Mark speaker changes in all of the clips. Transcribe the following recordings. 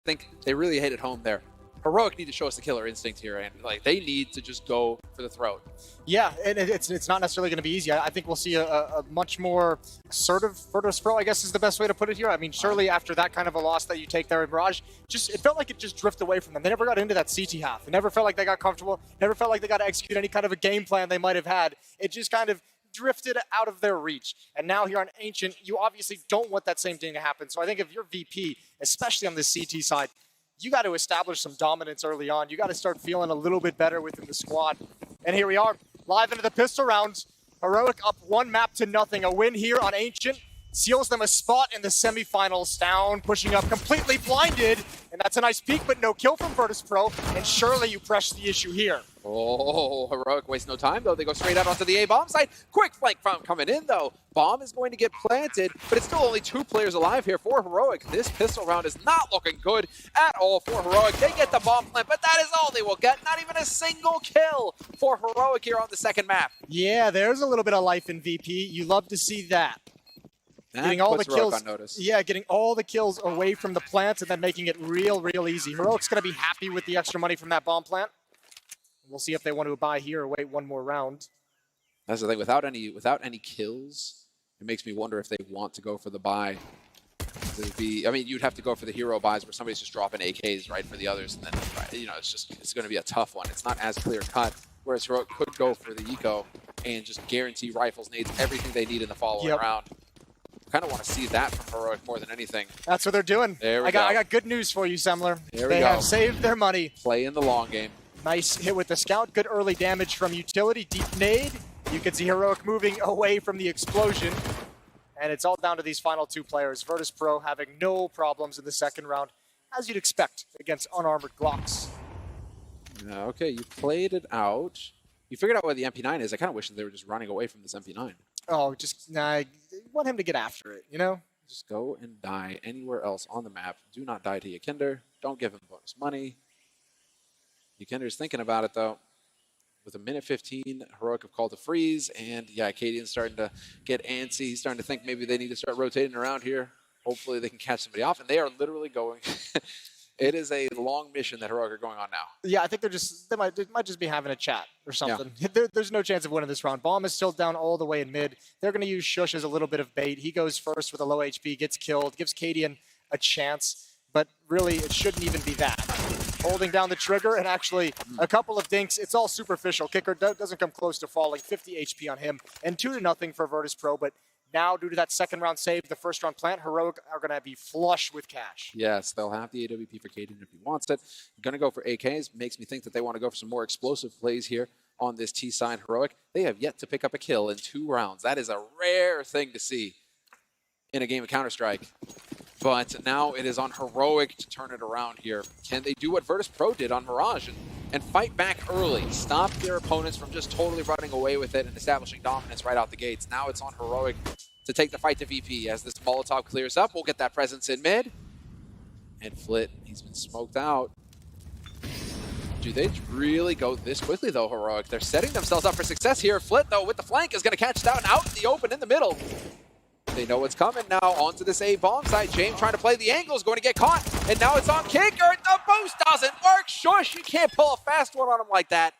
Speaker 1: think they really hit it home there. Heroic need to show us the killer instinct here, and like they need to just go for the throat.
Speaker 2: Yeah, and it's not necessarily going to be easy. I think we'll see a much more assertive Virtus.pro, I guess is the best way to put it here. I mean, surely after that kind of a loss that you take there in Mirage, it felt like it just drifted away from them. They never got into that CT half. It never felt like they got comfortable. Never felt like they got to execute any kind of a game plan they might have had. It just kind of drifted out of their reach. And now here on Ancient, you obviously don't want that same thing to happen. So I think if you're VP, especially on the CT side, you got to establish some dominance early on. You got to start feeling a little bit better within the squad. And here we are, live into the pistol rounds. Heroic up 1-0. A win here on Ancient seals them a spot in the semifinals. Stavn pushing up, completely blinded. And that's a nice peek, but no kill from Virtus.pro. And surely you press the issue here.
Speaker 1: Oh, Heroic wastes no time, though. They go straight out onto the A-bomb site. Quick flank from coming in, though. Bomb is going to get planted, but it's still only 2 players alive here for Heroic. This pistol round is not looking good at all for Heroic. They get the bomb plant, but that is all they will get. Not even a single kill for Heroic here on the second map.
Speaker 2: Yeah, there's a little bit of life in VP. You love to see that. Getting all the kills
Speaker 1: on notice.
Speaker 2: Yeah, getting all the kills away from the plants and then making it real easy. Heroic's going to be happy with the extra money from that bomb plant. We'll see if they want to buy here or wait one more round.
Speaker 1: That's the thing. Without any kills, it makes me wonder if they want to go for the buy. I mean, you'd have to go for the hero buys where somebody's just dropping AKs right for the others, and then it's going to be a tough one. It's not as clear cut. Whereas Heroic could go for the eco and just guarantee rifles, nades, everything they need in the following round. Kind of want to see that from Heroic more than anything.
Speaker 2: That's what they're doing.
Speaker 1: There we
Speaker 2: go. I got good news for you, Semler.
Speaker 1: They
Speaker 2: have saved their money.
Speaker 1: Play in the long game.
Speaker 2: Nice hit with the scout. Good early damage from utility. Deep nade. You can see Heroic moving away from the explosion. And it's all down to these final 2 players. Virtus.pro having no problems in the second round, as you'd expect against unarmored Glocks.
Speaker 1: Okay, you played it out. You figured out where the MP9 is. I kind of wish that they were just running away from this MP9.
Speaker 2: Oh, I want him to get after it, you know?
Speaker 1: Just go and die anywhere else on the map. Do not die to YEKINDAR. Don't give him bonus money. YEKINDAR's thinking about it, though. With a minute 15, Heroic have called a freeze, and yeah, Cadian's starting to get antsy. He's starting to think maybe they need to start rotating around here. Hopefully they can catch somebody off, and they are literally going... It is a long mission that Heroic are going on now.
Speaker 2: Yeah, I think they might just be having a chat or something. Yeah. There's no chance of winning this round. Bomb is still down all the way in mid. They're going to use sjuush as a little bit of bait. He goes first with a low HP, gets killed, gives Cadian a chance, but really it shouldn't even be that. Holding down the trigger and actually a couple of dinks. It's all superficial. Kicker doesn't come close to falling. 50 HP on him and 2-0 for Virtus.pro, but now, due to that second round save, the first round plant, Heroic are going to be flush with cash.
Speaker 1: Yes, they'll have the AWP for Cadian if he wants it. Going to go for AKs. Makes me think that they want to go for some more explosive plays here on this T side Heroic. They have yet to pick up a kill in 2 rounds. That is a rare thing to see in a game of Counter-Strike. But now it is on Heroic to turn it around here. Can they do what Virtus.pro did on Mirage and fight back early? Stop their opponents from just totally running away with it and establishing dominance right out the gates. Now it's on Heroic to take the fight to VP. As this Molotov clears up, we'll get that presence in mid. And Flit, he's been smoked out. Do they really go this quickly, though, Heroic? They're setting themselves up for success here. Flit, though, with the flank, is going to catch Stavn out in the open in the middle. They know what's coming now. Onto this A-bomb site. Jame trying to play the angle is going to get caught. And now it's on Kicker. The boost doesn't work. Sjuush, you can't pull a fast one on him like that.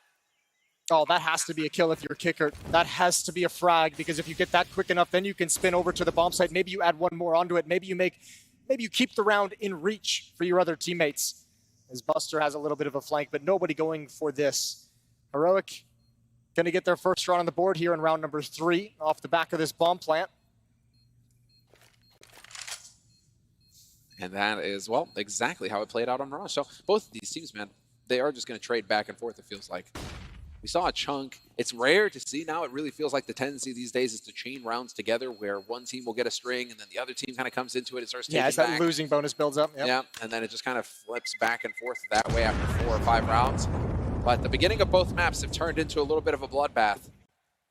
Speaker 2: Oh, that has to be a kill if you're Kicker. That has to be a frag, because if you get that quick enough, then you can spin over to the bomb site. Maybe you add one more onto it. Maybe you keep the round in reach for your other teammates. As Buster has a little bit of a flank, but nobody going for this. Heroic going to get their first round on the board here in round number 3 off the back of this bomb plant.
Speaker 1: And that is, well, exactly how it played out on Mirage. So both of these teams, man, they are just going to trade back and forth, it feels like. We saw a chunk. It's rare to see now. It really feels like the tendency these days is to chain rounds together where one team will get a string and then the other team kind of comes into it and starts taking back.
Speaker 2: Yeah, as that losing bonus builds up. Yep.
Speaker 1: Yeah, and then it just kind of flips back and forth that way after 4 or 5 rounds. But the beginning of both maps have turned into a little bit of a bloodbath.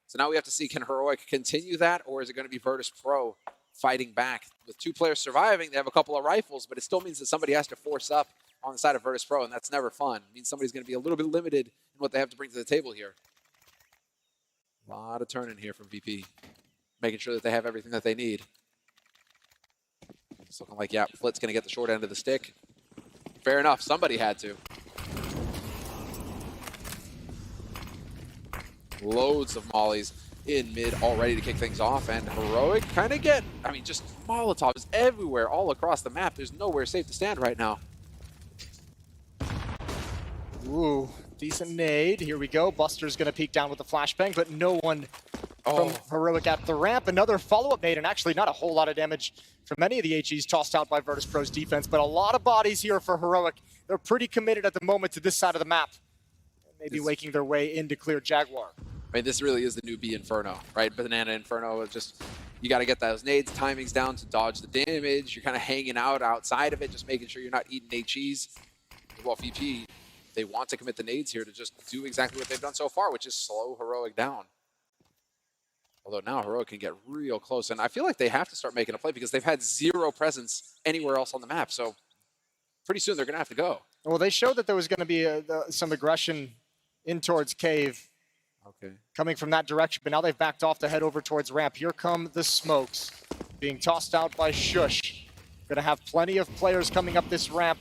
Speaker 1: So now we have to see, can Heroic continue that, or is it going to be Virtus.pro fighting back? With 2 players surviving, they have a couple of rifles, but it still means that somebody has to force up on the side of Virtus.pro, and that's never fun. It means somebody's going to be a little bit limited in what they have to bring to the table here. A lot of turning here from VP, making sure that they have everything that they need. It's looking like, yeah, Flit's going to get the short end of the stick. Fair enough. Somebody had to. Loads of mollies in mid already to kick things off, and Heroic kind of get, I mean, just Molotovs everywhere, all across the map. There's nowhere safe to stand right now.
Speaker 2: Ooh, decent nade. Here we go. Buster's going to peek down with the flashbang, but no one from Heroic at the ramp. Another follow-up nade, and actually not a whole lot of damage from any of the HEs tossed out by Virtus.pro's defense, but a lot of bodies here for Heroic. They're pretty committed at the moment to this side of the map. Maybe waking their way into clear Jaguar.
Speaker 1: I mean, this really is the new B Inferno, right? Banana Inferno is just, you got to get those nades, timings down to dodge the damage. You're kind of hanging out outside of it, just making sure you're not eating HEs. Well, VP, they want to commit the nades here to just do exactly what they've done so far, which is slow Heroic down. Although now Heroic can get real close, and I feel like they have to start making a play because they've had zero presence anywhere else on the map. So pretty soon they're going to have to go.
Speaker 2: Well, they showed that there was going to be some aggression in towards Cave.
Speaker 1: Okay.
Speaker 2: Coming from that direction, but now they've backed off to head over towards ramp. Here come the smokes being tossed out by sjuush. Gonna have plenty of players coming up this ramp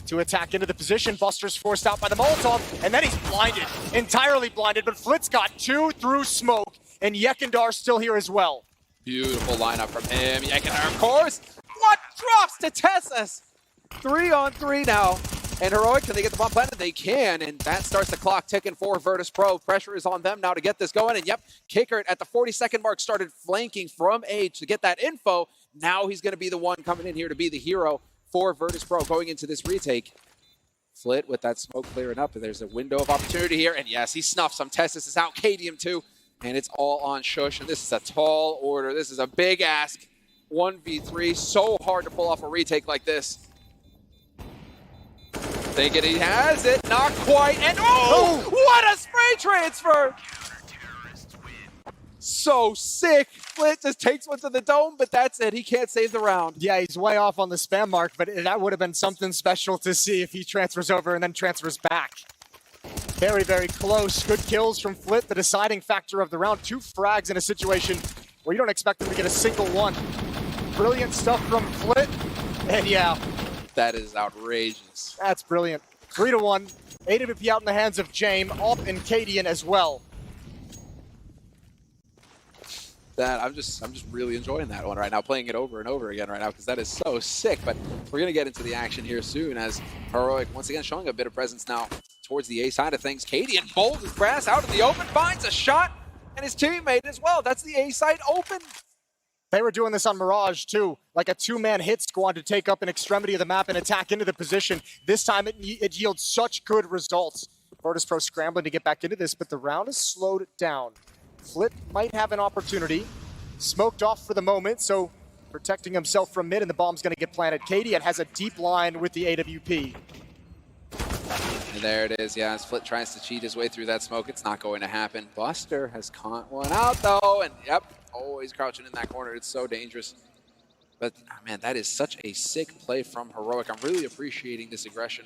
Speaker 2: to attack into the position. Buster's forced out by the Molotov, and then he's blinded, entirely blinded, but Flit's got two through smoke, and YEKINDAR still here as well.
Speaker 1: Beautiful lineup from him. YEKINDAR, of course. What drops to Tessus? 3-on-3 now. And Heroic, can they get the bomb planted? They can, and that starts the clock ticking for Virtus.pro. Pressure is on them now to get this going, and yep, Kicker at the 40-second mark started flanking from A to get that info. Now he's going to be the one coming in here to be the hero for Virtus.pro going into this retake. Flit with that smoke clearing up, and there's a window of opportunity here, and yes, he snuffs some. Tessus is out, Cadium too, and it's all on sjuush, and this is a tall order. This is a big ask. 1v3, so hard to pull off a retake like this. Thinking he has it, not quite, and what a spray transfer! So sick. Flit just takes one to the dome, but that's it. He can't save the round.
Speaker 2: Yeah, he's way off on the spam mark, but that would have been something special to see if he transfers over and then transfers back. Very, very close. Good kills from Flit, the deciding factor of the round. 2 frags in a situation where you don't expect him to get a single one. Brilliant stuff from Flit, and yeah.
Speaker 1: That is outrageous.
Speaker 2: That's brilliant. 3-1. AWP out in the hands of Jame, Op and Cadian as well.
Speaker 1: That I'm just really enjoying that one right now, playing it over and over again right now because that is so sick. But we're gonna get into the action here soon as Heroic once again showing a bit of presence now towards the A side of things. Cadian bold as brass out in the open, finds a shot, and his teammate as well. That's the A side open.
Speaker 2: They were doing this on Mirage too, like a 2-man hit squad to take up an extremity of the map and attack into the position. This time it yields such good results. Virtus.pro scrambling to get back into this, but the round is slowed down. Flit might have an opportunity. Smoked off for the moment, so protecting himself from mid, and the bomb's gonna get planted. Cadian has a deep line with the AWP.
Speaker 1: And there it is, yeah, as Flit tries to cheat his way through that smoke, it's not going to happen. Buster has caught one out though, and yep, always crouching in that corner. It's so dangerous. But man, that is such a sick play from Heroic. I'm really appreciating this aggression.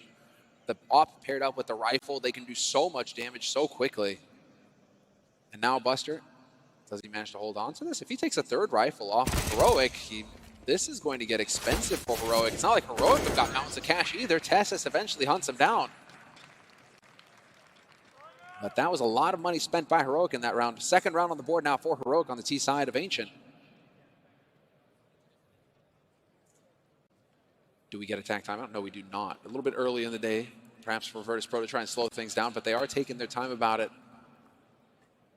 Speaker 1: The op paired up with the rifle, they can do so much damage so quickly. And now Buster, does he manage to hold on to this? If he takes a third rifle off of Heroic, this is going to get expensive for Heroic. It's not like Heroic have got mountains of cash either. Tessus eventually hunts him down. But that was a lot of money spent by Heroic in that round. Second round on the board now for Heroic on the T side of Ancient. Do we get attack timeout? No, we do not. A little bit early in the day, perhaps for Virtus.pro to try and slow things down, but they are taking their time about it.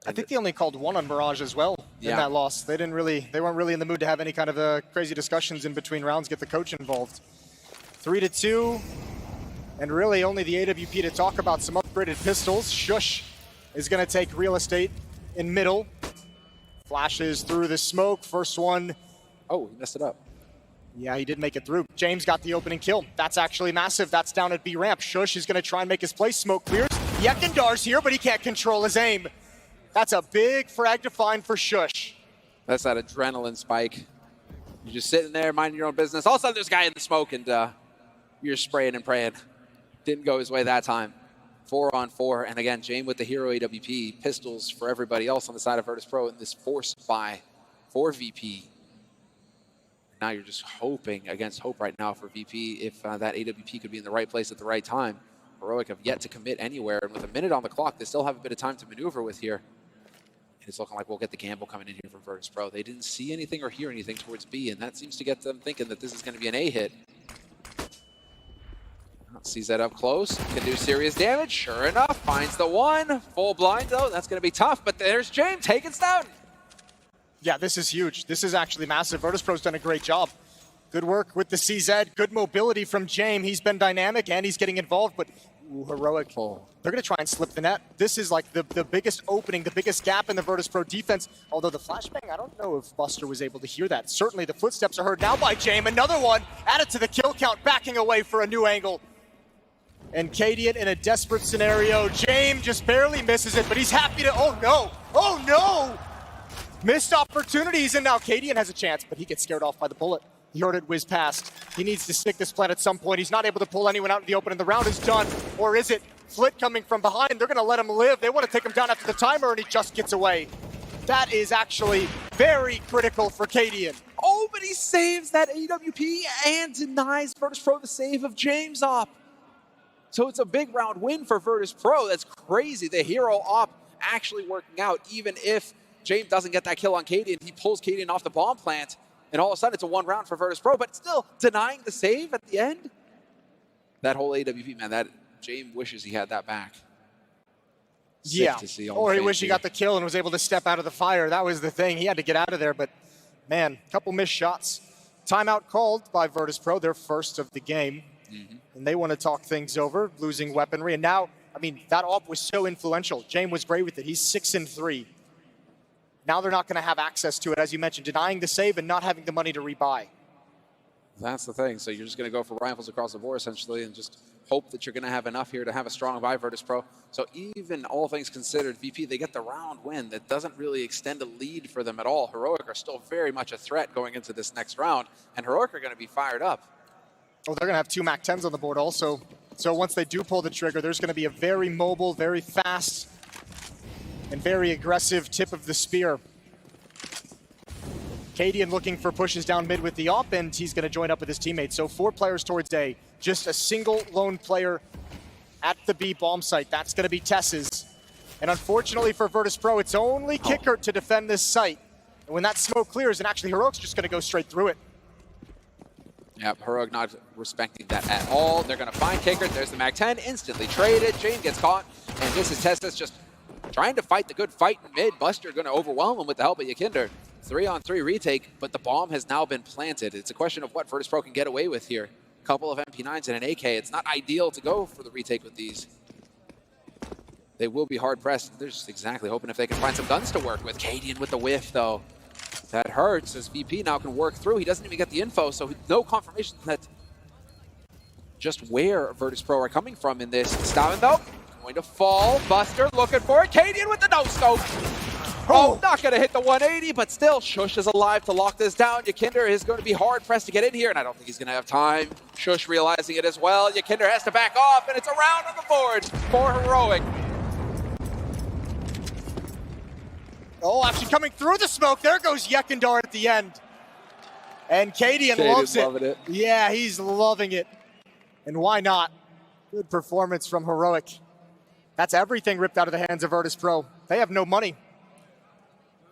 Speaker 2: I think they only called one on Mirage as well in that loss. They weren't really in the mood to have any kind of crazy discussions in between rounds, get the coach involved. 3-2, and really only the AWP to talk about some upgraded pistols. sjuush is gonna take real estate in middle. Flashes through the smoke, first one.
Speaker 1: Oh, he messed it up.
Speaker 2: Yeah, he did make it through. James got the opening kill. That's actually massive. That's down at B ramp. sjuush is gonna try and make his play. Smoke clears. YEKINDAR's here, but he can't control his aim. That's a big frag to find for sjuush.
Speaker 1: That's that adrenaline spike. You're just sitting there minding your own business. All of a sudden there's a guy in the smoke and you're spraying and praying. Didn't go his way that time. 4-on-4, and again, Jame with the hero AWP. Pistols for everybody else on the side of Virtus.pro in this forced buy for VP. Now you're just hoping against hope right now for VP if that AWP could be in the right place at the right time. Heroic have yet to commit anywhere, and with a minute on the clock, they still have a bit of time to maneuver with here. And it's looking like we'll get the gamble coming in here from Virtus.pro. They didn't see anything or hear anything towards B, and that seems to get them thinking that this is going to be an A hit. Sees that up close, can do serious damage. Sure enough, finds the one. Full blind though, that's going to be tough, but there's Jame taking stavn. Yeah,
Speaker 2: this is huge. This is actually massive. Virtus.pro's done a great job. Good work with the CZ, good mobility from Jame. He's been dynamic and he's getting involved, but Heroic, they're going to try and slip the net. This is like the biggest opening, the biggest gap in the Virtus.pro defense. Although the flashbang, I don't know if Buster was able to hear that. Certainly the footsteps are heard now by Jame. Another one added to the kill count, backing away for a new angle. And Cadian in a desperate scenario. Jame just barely misses it, but he's happy to, oh no! Missed opportunities, and now Cadian has a chance, but he gets scared off by the bullet. He heard it whiz past. He needs to stick this plant at some point. He's not able to pull anyone out in the open, and the round is done. Or is it? Flit coming from behind. They're gonna let him live. They want to take him down after the timer, and he just gets away. That is actually very critical for Cadian.
Speaker 1: Oh, but he saves that AWP and denies Virtus.pro the save of James op. So it's a big round win for Virtus.pro. That's crazy. The hero op actually working out, even if Jame doesn't get that kill on Cadian. He pulls Cadian off the bomb plant, and all of a sudden it's a one round for Virtus.pro, but still denying the save at the end. That whole AWP, man, that Jame wishes he had that back.
Speaker 2: Sick to see, or he wished he got the kill and was able to step out of the fire. That was the thing. He had to get out of there, but man, couple missed shots. Timeout called by Virtus.pro, their first of the game. And they want to talk things over, losing weaponry. And now, I mean, that op was so influential. Jame was great with it. He's 6-3. Now they're not going to have access to it, as you mentioned, denying the save and not having the money to rebuy.
Speaker 1: That's the thing. So you're just going to go for rifles across the board, essentially, and just hope that you're going to have enough here to have a strong buy Virtus.pro. So even all things considered, VP, they get the round win. That doesn't really extend a lead for them at all. Heroic are still very much a threat going into this next round, and Heroic are going to be fired up.
Speaker 2: Oh, they're going to have 2 MAC-10s on the board also. So once they do pull the trigger, there's going to be a very mobile, very fast, and very aggressive tip of the spear. Cadian looking for pushes down mid with the op, and he's going to join up with his teammates. So 4 players towards A. Just a single lone player at the B bomb site. That's going to be Tess's. And unfortunately for Virtus.pro, it's only Kicker to defend this site. And when that smoke clears, and actually Heroic's just going to go straight through it.
Speaker 1: Yep, Heroic not respecting that at all. They're going to find Kicker. There's the MAC-10, instantly traded. Jame gets caught, and this is Testis just trying to fight the good fight in mid. Buster going to overwhelm him with the help of YEKINDAR. 3-on-3 retake, but the bomb has now been planted. It's a question of what Virtus.pro can get away with here. A couple of MP9s and an AK. It's not ideal to go for the retake with these. They will be hard-pressed. They're just exactly hoping if they can find some guns to work with. Cadian with the whiff, though. That hurts as VP now can work through. He doesn't even get the info, so no confirmation that just where Virtus.pro are coming from in this. stavn, though, going to fall. Buster looking for it. Cadian with the no-scope. Oh, not going to hit the 180, but still, sjuush is alive to lock this down. YEKINDAR is going to be hard-pressed to get in here, and I don't think he's going to have time. sjuush realizing it as well. YEKINDAR has to back off, and it's a round on the board for Heroic.
Speaker 2: Oh, actually coming through the smoke. There goes YEKINDAR at the end. And Cadian loves it. Yeah, he's loving it. And why not? Good performance from Heroic. That's everything ripped out of the hands of Virtus.pro. They have no money.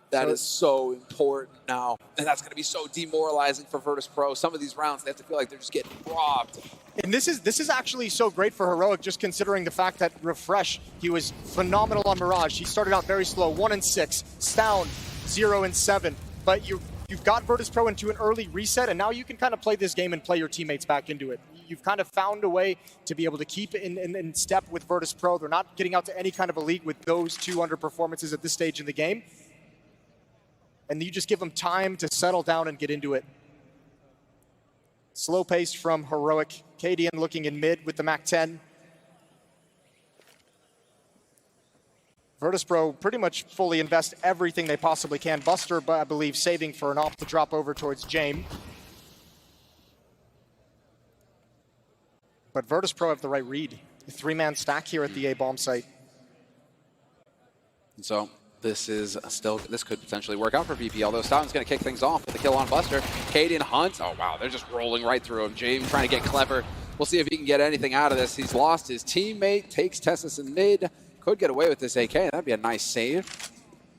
Speaker 1: That is so important now. And that's going to be so demoralizing for Virtus.pro. Some of these rounds, they have to feel like they're just getting robbed. And
Speaker 2: this is actually so great for Heroic, just considering the fact that refrezh, he was phenomenal on Mirage. He started out very slow, 1-6, stavn 0-7. But you've got Virtus.pro into an early reset, and now you can kind of play this game and play your teammates back into it. You've kind of found a way to be able to keep in step with Virtus.pro. They're not getting out to any kind of a league with those 2 underperformances at this stage in the game. And you just give them time to settle down and get into it. Slow paced from Heroic. Cadian looking in mid with the MAC-10. Virtus.pro pretty much fully invest everything they possibly can. Buster, I believe, saving for an op to drop over towards Jame. But Virtus.pro have the right read. A 3-man stack here at the A bomb site.
Speaker 1: And so This could potentially work out for VP, although stavn's going to kick things off with a kill on Buster. Kaden Hunt, oh wow, they're just rolling right through him. Jame trying to get clever. We'll see if he can get anything out of this. He's lost his teammate, takes Tessus in mid. Could get away with this AK, that'd be a nice save.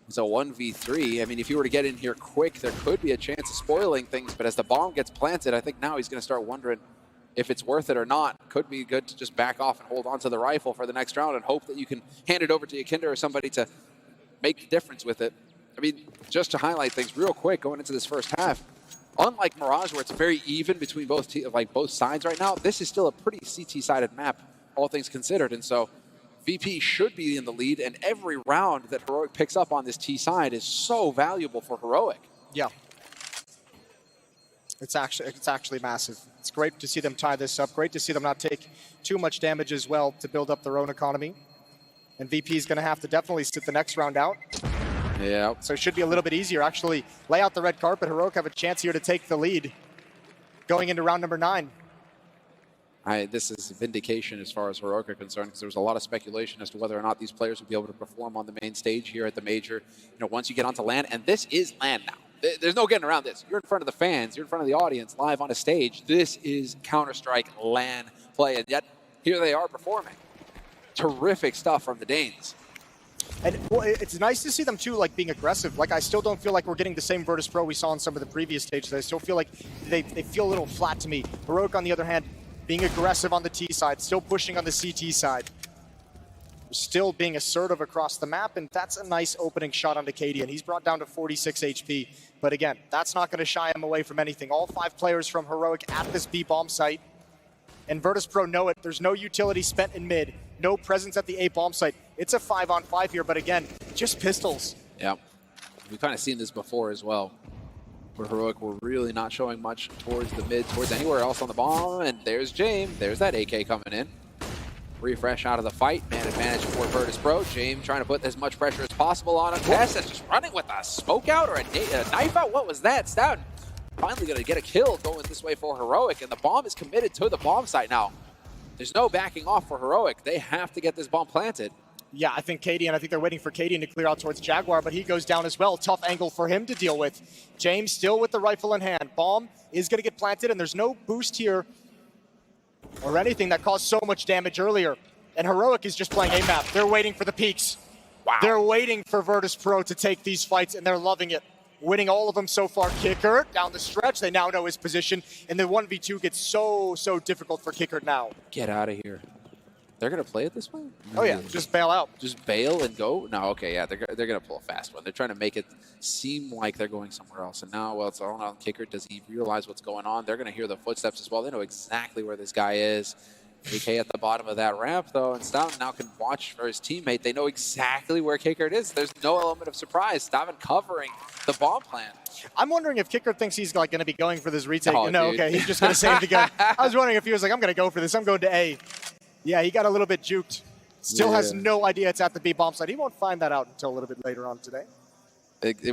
Speaker 1: It's a 1v3. I mean, if you were to get in here quick, there could be a chance of spoiling things, but as the bomb gets planted, I think now he's going to start wondering if it's worth it or not. Could be good to just back off and hold on to the rifle for the next round and hope that you can hand it over to YEKINDAR or somebody to make the difference with it. I mean, just to highlight things real quick going into this first half, unlike Mirage, where it's very even between both sides right now, this is still a pretty CT-sided map, all things considered. And so VP should be in the lead, and every round that Heroic picks up on this T side is so valuable for Heroic.
Speaker 2: Yeah. It's actually massive. It's great to see them tie this up. Great to see them not take too much damage as well to build up their own economy. And VP is going to have to definitely sit the next round out.
Speaker 1: Yeah.
Speaker 2: So it should be a little bit easier. Actually, lay out the red carpet. Heroic have a chance here to take the lead going into round number 9.
Speaker 1: This is vindication as far as Heroic are concerned, because there was a lot of speculation as to whether or not these players would be able to perform on the main stage here at the Major. You know, once you get onto LAN, and this is LAN now. There's no getting around this. You're in front of the fans. You're in front of the audience live on a stage. This is Counter-Strike LAN play, and yet here they are performing. Terrific stuff from the Danes.
Speaker 2: And well, it's nice to see them too, like being aggressive. Like I still don't feel like we're getting the same Virtus.pro we saw in some of the previous stages. I still feel like they feel a little flat to me. Heroic, on the other hand, being aggressive on the T side, still pushing on the CT side. Still being assertive across the map, and that's a nice opening shot onto Kaden. He's brought down to 46 HP. But again, that's not going to shy him away from anything. All 5 players from Heroic at this B bomb site. And Virtus.pro know it. There's no utility spent in mid. No presence at the A bomb site. It's a 5-on-5 here, but again, just pistols.
Speaker 1: Yeah. We've kind of seen this before as well, where Heroic were really not showing much towards the mid, towards anywhere else on the bomb. And there's Jame. There's that AK coming in. Refrezh out of the fight. Man advantage for Virtus.pro. Jame trying to put as much pressure as possible on him. Tessus just running with a smoke out or a knife out. What was that? stavn finally going to get a kill going this way for Heroic, and the bomb is committed to the bomb site now. There's no backing off for Heroic. They have to get this bomb planted.
Speaker 2: Yeah, I think they're waiting for Kaden to clear out towards Jaguar, but he goes down as well. Tough angle for him to deal with. James still with the rifle in hand. Bomb is going to get planted, and there's no boost here or anything that caused so much damage earlier. And Heroic is just playing a map. They're waiting for the peaks.
Speaker 1: Wow.
Speaker 2: They're waiting for Virtus.pro to take these fights, and they're loving it. Winning all of them so far. Kicker down the stretch. They now know his position, and the 1v2 gets so difficult for Kicker now.
Speaker 1: Get out of here. They're going to play it this way?
Speaker 2: Oh yeah, just bail out.
Speaker 1: Just bail and go? No, okay, yeah, they're going to pull a fast one. They're trying to make it seem like they're going somewhere else. And now, well, it's all on Kicker. Does he realize what's going on? They're going to hear the footsteps as well. They know exactly where this guy is. AK at the bottom of that ramp, though, and stavn now can watch for his teammate. They know exactly where Kicker is. There's no element of surprise. stavn covering the bomb plant.
Speaker 2: I'm wondering if Kicker thinks he's like going to be going for this retake.
Speaker 1: Oh,
Speaker 2: no,
Speaker 1: dude.
Speaker 2: okay, he's just going to save the gun. I was wondering if he was like, I'm going to go for this. I'm going to A. Yeah, he got a little bit juked. Still has no idea it's at the B bomb site. He won't find that out until a little bit later on today.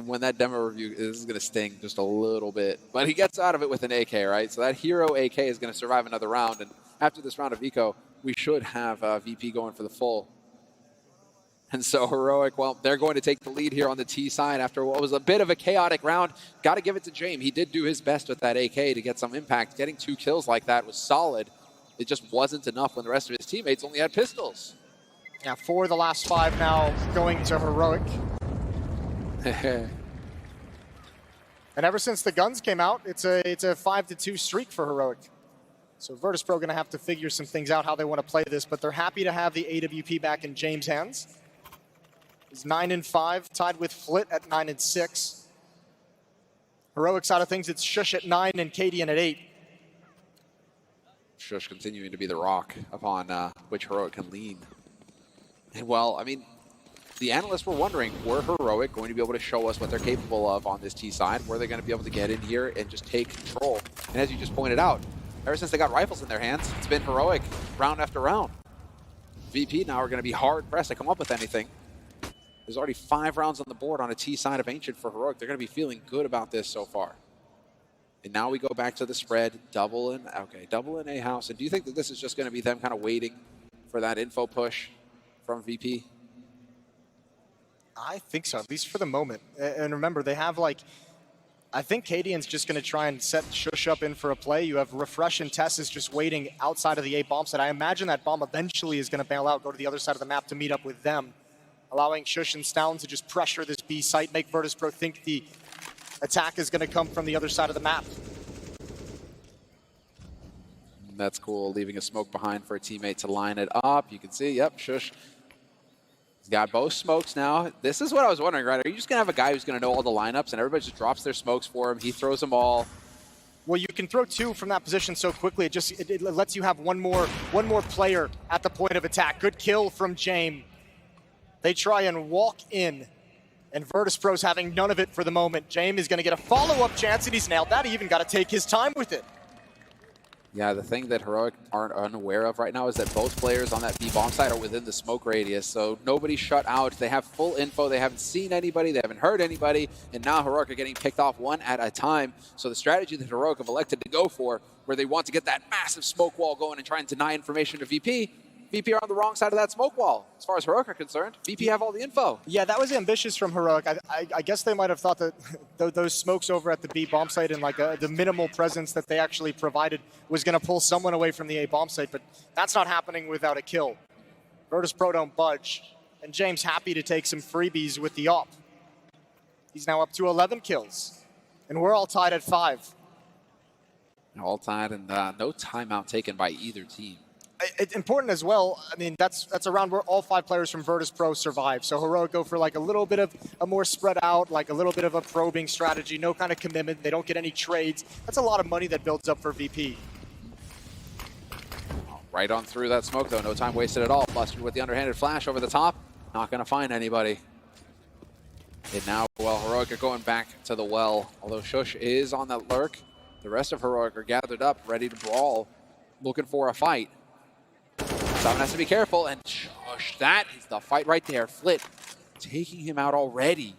Speaker 1: When that demo review, this is going to sting just a little bit. But he gets out of it with an AK, right? So that hero AK is going to survive another round. And after this round of eco, we should have VP going for the full. And so Heroic, well, they're going to take the lead here on the T side after what was a bit of a chaotic round. Got to give it to Jame. He did do his best with that AK to get some impact. Getting 2 kills like that was solid. It just wasn't enough when the rest of his teammates only had pistols.
Speaker 2: Yeah, 4 of the last 5 now going to Heroic. And ever since the guns came out, it's a 5-2 streak for Heroic. So Virtus.pro going to have to figure some things out how they want to play this, but they're happy to have the AWP back in James' hands. He's 9-5, tied with Flit at 9-6. Heroic side of things, it's sjuush at 9 and Kaden at 8.
Speaker 1: sjuush continuing to be the rock upon which Heroic can lean. And well, I mean, the analysts were wondering, were Heroic going to be able to show us what they're capable of on this T side? Were they going to be able to get in here and just take control? And as you just pointed out, ever since they got rifles in their hands, it's been Heroic round after round. VP now are going to be hard pressed to come up with anything. There's already 5 rounds on the board on a T side of Ancient for Heroic. They're going to be feeling good about this so far. And now we go back to the spread, double in A house. And do you think that this is just going to be them kind of waiting for that info push from VP?
Speaker 2: I think so, at least for the moment. And remember, they have like, I think Cadian's just going to try and set sjuush up in for a play. You have refrezh and Tess is just waiting outside of the A bomb site. I imagine that bomb eventually is going to bail out, go to the other side of the map to meet up with them, allowing sjuush and stavn to just pressure this B site, make Virtus.pro think the attack is going to come from the other side of the map.
Speaker 1: That's cool, leaving a smoke behind for a teammate to line it up. You can see, yep, sjuush. He's got both smokes now. This is what I was wondering, right? Are you just going to have a guy who's going to know all the lineups and everybody just drops their smokes for him? He throws them all.
Speaker 2: Well, you can throw two from that position so quickly. It lets you have one more player at the point of attack. Good kill from Jame. They try and walk in, and Virtus.pro's having none of it for the moment. Jame is going to get a follow-up chance, and he's nailed that. He even got to take his time with it.
Speaker 1: Yeah, the thing that Heroic aren't unaware of right now is that both players on that B bomb site are within the smoke radius, so nobody's shut out. They have full info. They haven't seen anybody. They haven't heard anybody, and now Heroic are getting picked off one at a time. So the strategy that Heroic have elected to go for, where they want to get that massive smoke wall going and try and deny information to VP, VP are on the wrong side of that smoke wall. As far as Heroic are concerned, VP have all the info.
Speaker 2: Yeah, that was ambitious from Heroic. I guess they might have thought that those smokes over at the B bomb site and like the minimal presence that they actually provided was going to pull someone away from the A bomb site, but that's not happening without a kill. Virtus.pro don't budge, and James happy to take some freebies with the op. He's now up to 11 kills, and we're all tied at 5.
Speaker 1: All tied, and no timeout taken by either team.
Speaker 2: It's important as well. I mean, that's a round where all 5 players from Virtus.pro survive. So Heroic go for like a little bit of a more spread out, like a little bit of a probing strategy, no kind of commitment. They don't get any trades. That's a lot of money that builds up for VP.
Speaker 1: Right on through that smoke, though. No time wasted at all. Buster with the underhanded flash over the top. Not going to find anybody. And now, well, Heroic are going back to the well. Although sjuush is on that lurk, the rest of Heroic are gathered up, ready to brawl, looking for a fight. stavn has to be careful, and sjuush, that is the fight right there. Flit taking him out already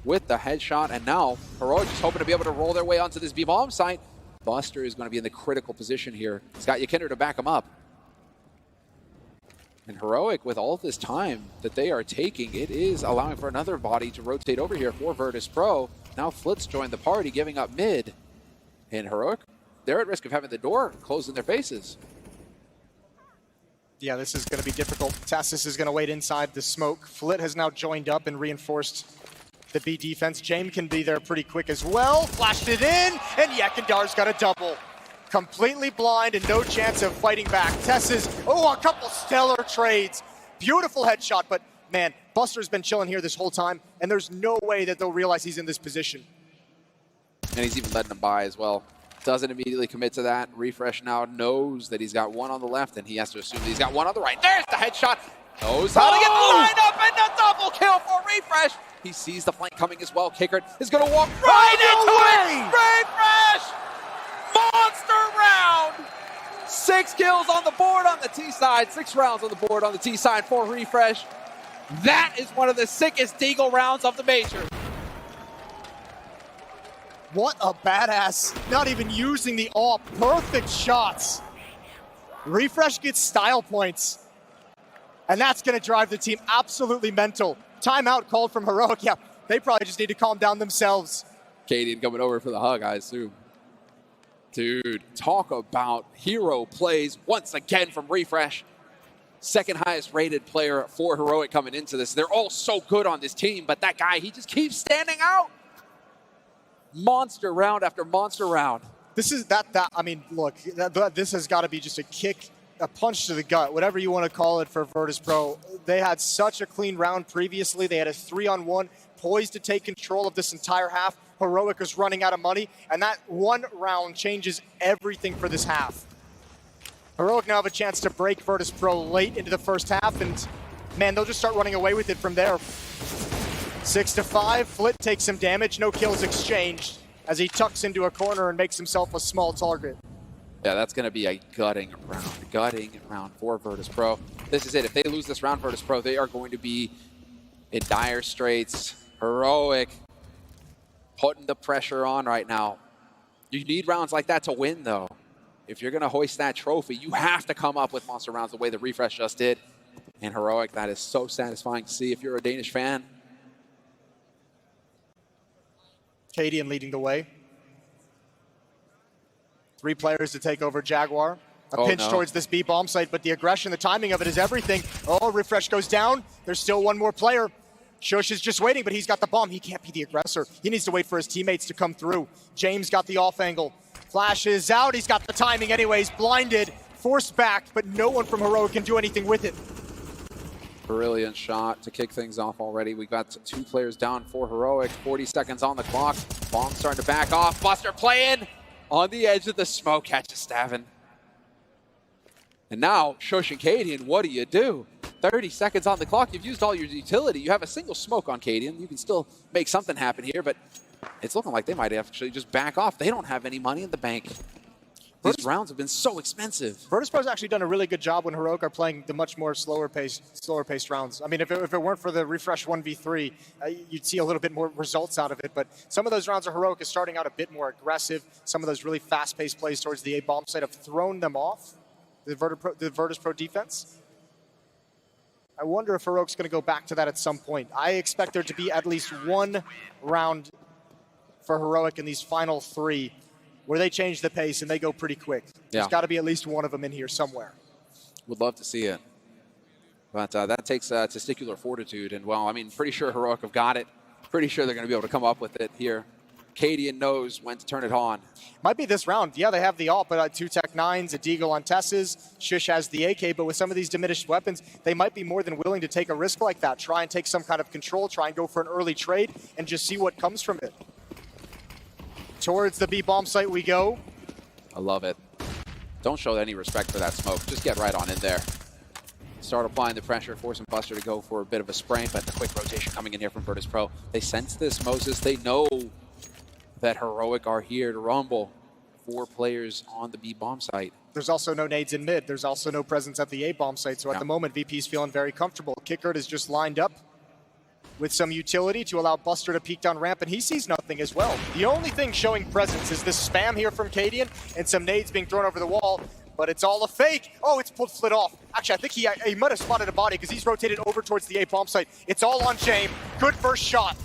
Speaker 1: with the headshot, and now Heroic just hoping to be able to roll their way onto this B-bomb site. Buster is going to be in the critical position here. He's got YEKINDAR to back him up. And Heroic, with all this time that they are taking, it is allowing for another body to rotate over here for Virtus.pro. Now Flit's joined the party, giving up mid. And Heroic, they're at risk of having the door closed in their faces.
Speaker 2: Yeah, this is going to be difficult. Tassis is going to wait inside the smoke. Flit has now joined up and reinforced the B defense. Jame can be there pretty quick as well. Flashed it in, and YEKINDAR's got a double. Completely blind and no chance of fighting back. Tess is, a couple stellar trades. Beautiful headshot, but man, Buster's been chilling here this whole time, and there's no way that they'll realize he's in this position.
Speaker 1: And he's even letting him by as well. Doesn't immediately commit to that. refrezh now knows that he's got one on the left, and he has to assume that he's got one on the right. There's the headshot. Knows how to get lined up, and a double kill for refrezh. He sees the flank coming as well. Kicker is going to walk right into it. refrezh! Monster round! 6 kills on the board on the T side. 6 rounds on the board on the T side for refrezh. That is one of the sickest Deagle rounds of the major.
Speaker 2: What a badass, not even using the AWP, perfect shots. refrezh gets style points, and that's gonna drive the team absolutely mental. Timeout called from Heroic. Yeah, they probably just need to calm down themselves.
Speaker 1: Cadian coming over for the hug, I assume. Dude, talk about hero plays once again from refrezh. Second highest rated player for Heroic coming into this. They're all so good on this team, but that guy, he just keeps standing out. Monster round after monster round.
Speaker 2: This is I mean, look, this has got to be just a punch to the gut, whatever you want to call it for Virtus.pro. They had such a clean round previously. They had a 3-on-1, poised to take control of this entire half. Heroic is running out of money, and that one round changes everything for this half. Heroic now have a chance to break Virtus.pro late into the first half, and man, they'll just start running away with it from there. 6-5, Flit takes some damage, no kills exchanged as he tucks into a corner and makes himself a small target.
Speaker 1: Yeah, that's going to be a gutting round for Virtus.pro. This is it. If they lose this round, Virtus.pro, they are going to be in dire straits. Heroic putting the pressure on right now. You need rounds like that to win, though. If you're going to hoist that trophy, you have to come up with monster rounds the way the refrezh just did. And Heroic, that is so satisfying to see if you're a Danish fan.
Speaker 2: Cadian leading the way. 3 players to take over Jaguar. A pinch towards this B bomb site, but the aggression, the timing of it is everything. Oh, refrezh goes down. There's still one more player. sjuush is just waiting, but he's got the bomb. He can't be the aggressor. He needs to wait for his teammates to come through. Jame's got the off angle. Flashes out. He's got the timing anyways. Blinded, forced back, but no one from Heroic can do anything with it.
Speaker 1: Brilliant shot to kick things off already. We got 2 players down for Heroic. 40 seconds on the clock. Bomb starting to back off. Buster playing on the edge of the smoke. Catches stavn. And now, sjuush and Cadian, what do? 30 seconds on the clock. You've used all your utility. You have a single smoke on Cadian. You can still make something happen here, but it's looking like they might actually just back off. They don't have any money in the bank. These rounds have been so expensive. Virtus.pro's
Speaker 2: actually done a really good job when Heroic are playing the much more slower paced rounds. I mean, if it weren't for the refrezh 1v3, you'd see a little bit more results out of it. But some of those rounds of Heroic is starting out a bit more aggressive. Some of those really fast-paced plays towards the A bomb site have thrown them off the Virtus.pro defense. I wonder if Heroic's going to go back to that at some point. I expect there to be at least one round for Heroic in these final 3 where they change the pace and they go pretty quick. There's got to be at least one of them in here somewhere.
Speaker 1: Would love to see it. But that takes testicular fortitude. And, well, I mean, pretty sure Heroic have got it. Pretty sure they're going to be able to come up with it here. Cadian knows when to turn it on.
Speaker 2: Might be this round. Yeah, they have the ult, but 2 Tech 9s, a Deagle on Tess's. sjuush has the AK, but with some of these diminished weapons, they might be more than willing to take a risk like that. Try and take some kind of control, try and go for an early trade, and just see what comes from it. Towards the B bomb site we go.
Speaker 1: I love it. Don't show any respect for that smoke. Just get right on in there. Start applying the pressure, forcing Buster to go for a bit of a spray, but the quick rotation coming in here from Virtus.pro. They sense this, Moses. They know that Heroic are here to rumble. 4 players on the B bomb site.
Speaker 2: There's also no nades in mid. There's also no presence at the A bomb site. So at the moment, VP's feeling very comfortable. Kickert is just lined up with some utility to allow Buster to peek down ramp, and he sees nothing as well. The only thing showing presence is this spam here from Cadian and some nades being thrown over the wall, but it's all a fake. Oh, it's pulled Flit off. Actually, I think he might have spotted a body because he's rotated over towards the A bomb site. It's all on Jame. Good first shot.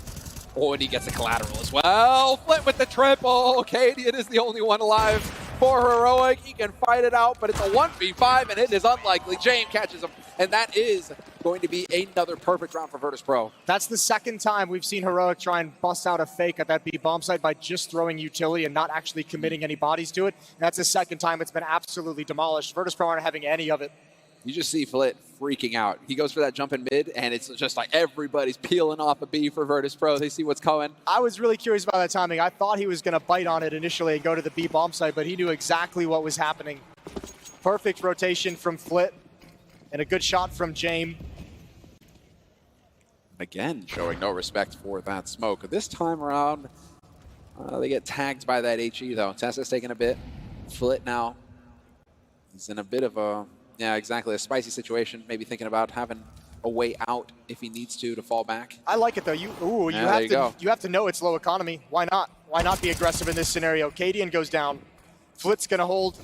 Speaker 1: Oh, and he gets a collateral as well. Flit with the triple. Cadian is the only one alive for Heroic. He can fight it out, but it's a 1v5, and it is unlikely. Jame catches him, and that is going to be another perfect round for Virtus.pro.
Speaker 2: That's the second time we've seen Heroic try and bust out a fake at that B bomb site by just throwing utility and not actually committing any bodies to it. And that's the second time it's been absolutely demolished. Virtus.pro aren't having any of it.
Speaker 1: You just see Flit freaking out. He goes for that jump in mid, and it's just like everybody's peeling off a B for Virtus.pro. They see what's coming.
Speaker 2: I was really curious about that timing. I thought he was going to bite on it initially and go to the B bomb site, but he knew exactly what was happening. Perfect rotation from Flit, and a good shot from Jame.
Speaker 1: Again, showing no respect for that smoke. This time around, they get tagged by that HE, though. Tessa's taking a bit. Flit now. He's in a bit of a... Yeah, exactly. A spicy situation. Maybe thinking about having a way out if he needs to fall back.
Speaker 2: I like it though. You have to know it's low economy. Why not? Why not be aggressive in this scenario? Cadian goes down. Flit's gonna hold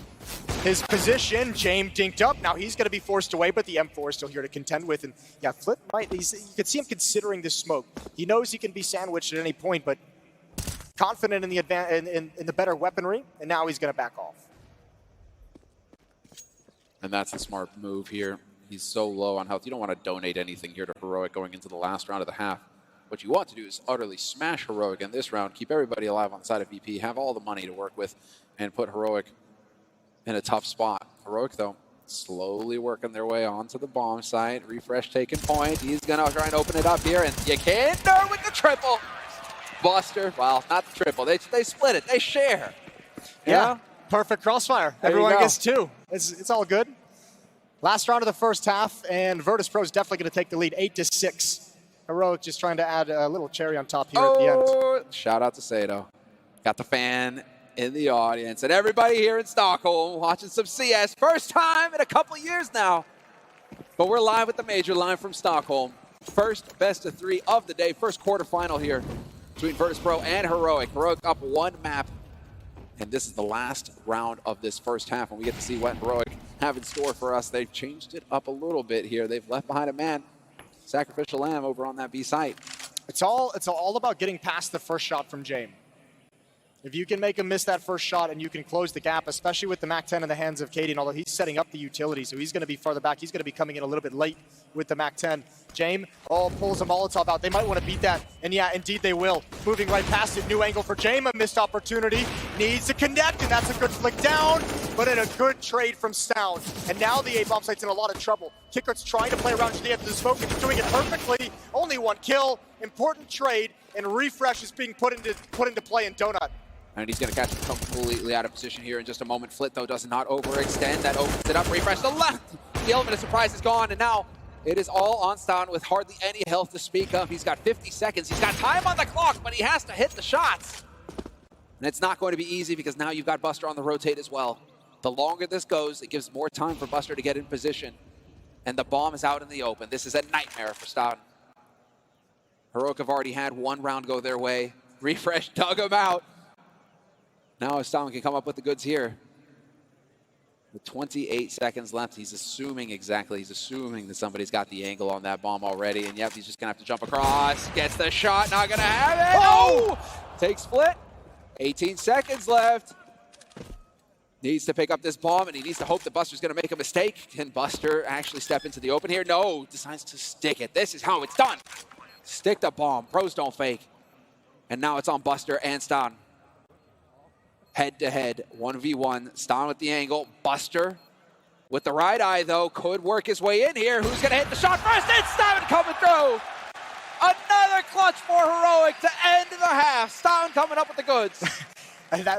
Speaker 2: his position. Jame dinked up. Now he's gonna be forced away, but the M4 is still here to contend with. And yeah, Flit might. You could see him considering this smoke. He knows he can be sandwiched at any point, but confident in the in the better weaponry. And now he's gonna back off.
Speaker 1: And that's the smart move here. He's so low on health. You don't want to donate anything here to Heroic going into the last round of the half. What you want to do is utterly smash Heroic in this round, keep everybody alive on the side of VP, have all the money to work with, and put Heroic in a tough spot. Heroic, though, slowly working their way onto the bomb site. refrezh taking point. He's going to try and open it up here, and YEKINDAR with the triple. Buster, well, not the triple. They split it. They share.
Speaker 2: Yeah. Perfect crossfire. Everyone gets 2. It's all good. Last round of the first half, and Virtus.pro is definitely going to take the lead, 8-6. Heroic just trying to add a little cherry on top here at the end.
Speaker 1: Shout out to Sato. Got the fan in the audience, and everybody here in Stockholm watching some CS. First time in a couple years now. But we're live with the major line from Stockholm. First best of 3 of the day. First quarterfinal here between Virtus.pro and Heroic. Heroic up 1 map. And this is the last round of this first half, and we get to see what Heroic have in store for us. They've changed it up a little bit here. They've left behind a man, sacrificial lamb, over on that B site.
Speaker 2: It's all about getting past the first shot from Jame. If you can make him miss that first shot and you can close the gap, especially with the MAC-10 in the hands of Cadian, although he's setting up the utility, so he's going to be farther back. He's going to be coming in a little bit late with the MAC-10. Jame, pulls a Molotov out. They might want to beat that, and yeah, indeed they will. Moving right past it, new angle for Jame, a missed opportunity. Needs to connect, and that's a good flick down, but in a good trade from stavn. And now the A-bomb site's in a lot of trouble. Kickert's trying to play around to the edge of the smoke, and he's doing it perfectly. Only one kill, important trade, and refrezh is being put into play in Donut.
Speaker 1: And he's going to catch him completely out of position here in just a moment. Flit, though, does not overextend. That opens it up. Refrezh to the left. The element of surprise is gone, and now it is all on stavn with hardly any health to speak of. He's got 50 seconds. He's got time on the clock, but he has to hit the shots. And it's not going to be easy because now you've got Buster on the rotate as well. The longer this goes, it gives more time for Buster to get in position. And the bomb is out in the open. This is a nightmare for stavn. Heroic have already had one round go their way. Refrezh dug him out. Now stavn can come up with the goods here. With 28 seconds left, he's assuming that somebody's got the angle on that bomb already. And yep, he's just gonna have to jump across. Gets the shot, not gonna have it. Oh! Takes Flit. 18 seconds left. Needs to pick up this bomb, and he needs to hope that Buster's gonna make a mistake. Can Buster actually step into the open here? No, decides to stick it. This is how it's done. Stick the bomb. Pros don't fake. And now it's on Buster and stavn. Head-to-head, 1v1. stavn with the angle. Buster with the right eye, though, could work his way in here. Who's going to hit the shot first? It's stavn coming through. Another clutch for Heroic to end the half. stavn coming up with the goods.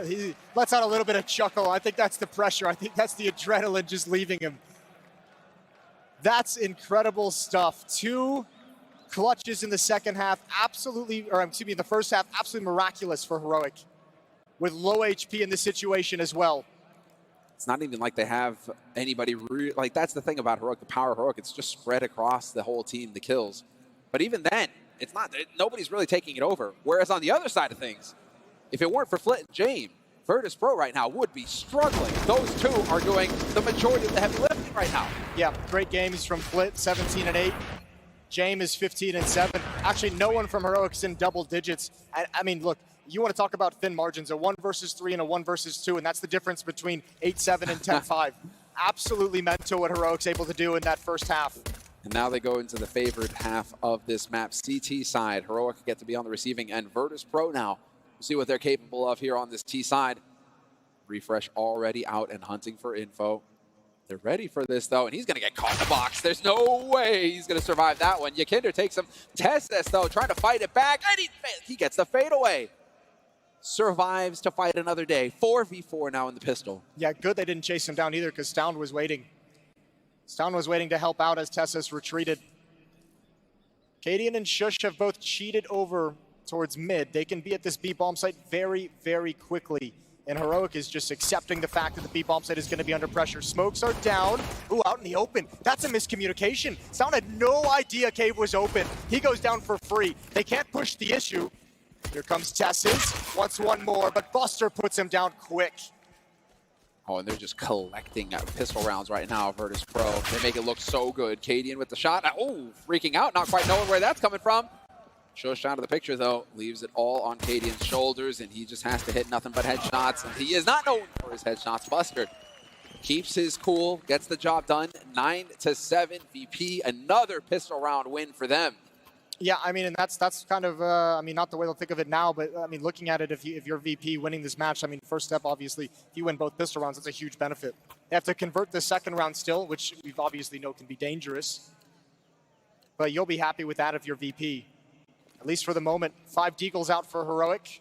Speaker 2: He lets out a little bit of chuckle. I think that's the pressure. I think that's the adrenaline just leaving him. That's incredible stuff. 2 clutches in the second half. In the first half, absolutely miraculous for Heroic. With low HP in this situation as well.
Speaker 1: It's not even like they have anybody, like that's the thing about Heroic, the power of Heroic, it's just spread across the whole team, the kills. But even then, it's not, nobody's really taking it over. Whereas on the other side of things, if it weren't for Flit and Jame, Virtus.pro right now would be struggling. Those two are doing the majority of the heavy lifting right now.
Speaker 2: Yeah, great games from Flit, 17-8. Jame is 15-7. Actually, no one from Heroic is in double digits. I mean, look, you want to talk about thin margins, a 1 versus 3 and a 1 versus 2, and that's the difference between 8-7 and 10-5. Absolutely mental what Heroic's able to do in that first half.
Speaker 1: And now they go into the favored half of this map. CT side, Heroic get to be on the receiving end. Virtus.pro now, we'll see what they're capable of here on this T side. Refrezh already out and hunting for info. They're ready for this, though, and he's going to get caught in the box. There's no way he's going to survive that one. YEKINDAR takes him. Testes, though, trying to fight it back, and he gets the fadeaway. Survives to fight another day. 4v4 now in the pistol.
Speaker 2: Yeah, good they didn't chase him down either because stavn was waiting. stavn was waiting to help out as Testes retreated. Cadian and sjuush have both cheated over towards mid. They can be at this B-bomb site very, very quickly. And Heroic is just accepting the fact that the B-bomb site is going to be under pressure. Smokes are down. Ooh, out in the open. That's a miscommunication. stavn had no idea cave was open. He goes down for free. They can't push the issue. Here comes Testes, wants one more, but Buster puts him down quick.
Speaker 1: Oh, and they're just collecting pistol rounds right now, Virtus.pro. They make it look so good. Cadian with the shot. Oh, freaking out, not quite knowing where that's coming from. Sjuush out of the picture, though, leaves it all on Cadian's shoulders, and he just has to hit nothing but headshots, and he is not known for his headshots. Buster keeps his cool, gets the job done. 9-7 VP, another pistol round win for them.
Speaker 2: Yeah, I mean, and that's kind of, I mean, not the way they'll think of it now, but I mean, looking at it, if you're VP winning this match, I mean, first step, obviously, if you win both pistol rounds, that's a huge benefit. They have to convert the second round still, which we obviously know can be dangerous. But you'll be happy with that if you're VP. At least for the moment. 5 deagles out for Heroic.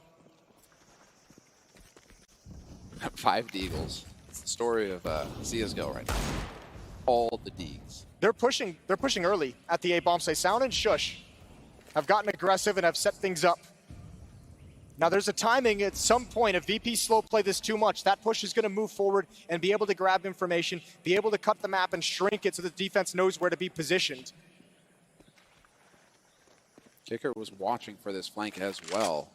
Speaker 1: 5 deagles. It's the story of CSGO right now. All the deags.
Speaker 2: They're pushing early at the A-bomb site. stavn and sjuush have gotten aggressive and have set things up. Now there's a timing at some point. If VP slow play this too much, that push is going to move forward and be able to grab information, be able to cut the map and shrink it so the defense knows where to be positioned.
Speaker 1: Kicker was watching for this flank as well.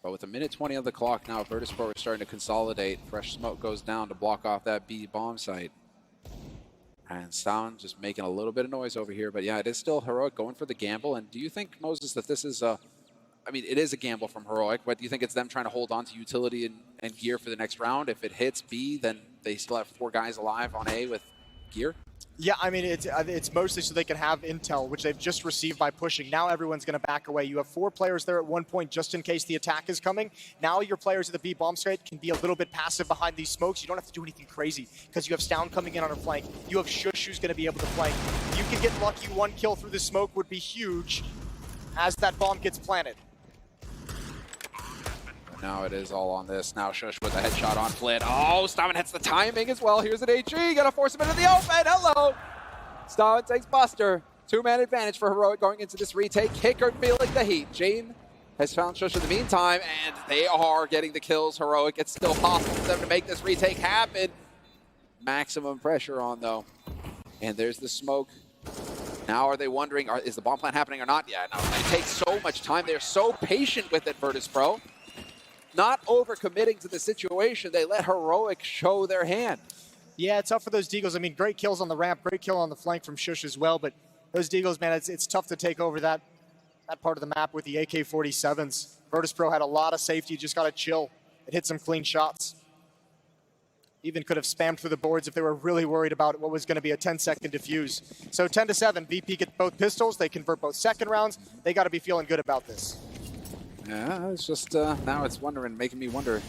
Speaker 1: But with a minute 20 on the clock now, Virtus.pro is starting to consolidate. Fresh smoke goes down to block off that B bomb site. And stavn just making a little bit of noise over here. But yeah, it is still Heroic going for the gamble. And do you think, Moses, that this is I mean, it is a gamble from Heroic, but do you think it's them trying to hold on to utility and gear for the next round? If it hits B, then they still have 4 guys alive on A with gear?
Speaker 2: Yeah, I mean, it's mostly so they can have intel, which they've just received by pushing. Now everyone's going to back away. You have 4 players there at one point just in case the attack is coming. Now your players at the B bomb site can be a little bit passive behind these smokes. You don't have to do anything crazy because you have stavn coming in on a flank. You have sjuush who's going to be able to flank. You can get lucky. 1 kill through the smoke would be huge as that bomb gets planted.
Speaker 1: Now it is all on this. Now sjuush with a headshot on Flynn. Oh, stavn hits the timing as well. Here's an HG. Gotta force him into the open. Hello. stavn takes Buster. 2-man advantage for Heroic going into this retake. Kicker feeling the heat. Jame has found sjuush in the meantime, and they are getting the kills. Heroic, it's still possible for them to make this retake happen. Maximum pressure on, though. And there's the smoke. Now are they wondering, is the bomb plant happening or not? Yeah, no, it takes so much time. They're so patient with it, Virtus.pro. Not overcommitting to the situation. They let Heroic show their hand.
Speaker 2: Yeah, it's tough for those deagles. I mean, great kills on the ramp, great kill on the flank from sjuush as well, but those deagles, man, it's tough to take over that part of the map with the AK-47s. Virtus.pro had a lot of safety, just got to chill. It hit some clean shots. Even could have spammed through the boards if they were really worried about what was going to be a 10-second defuse. So 10-7, VP get both pistols, they convert both second rounds. They got to be feeling good about this.
Speaker 1: Yeah, it's just, now it's making me wonder,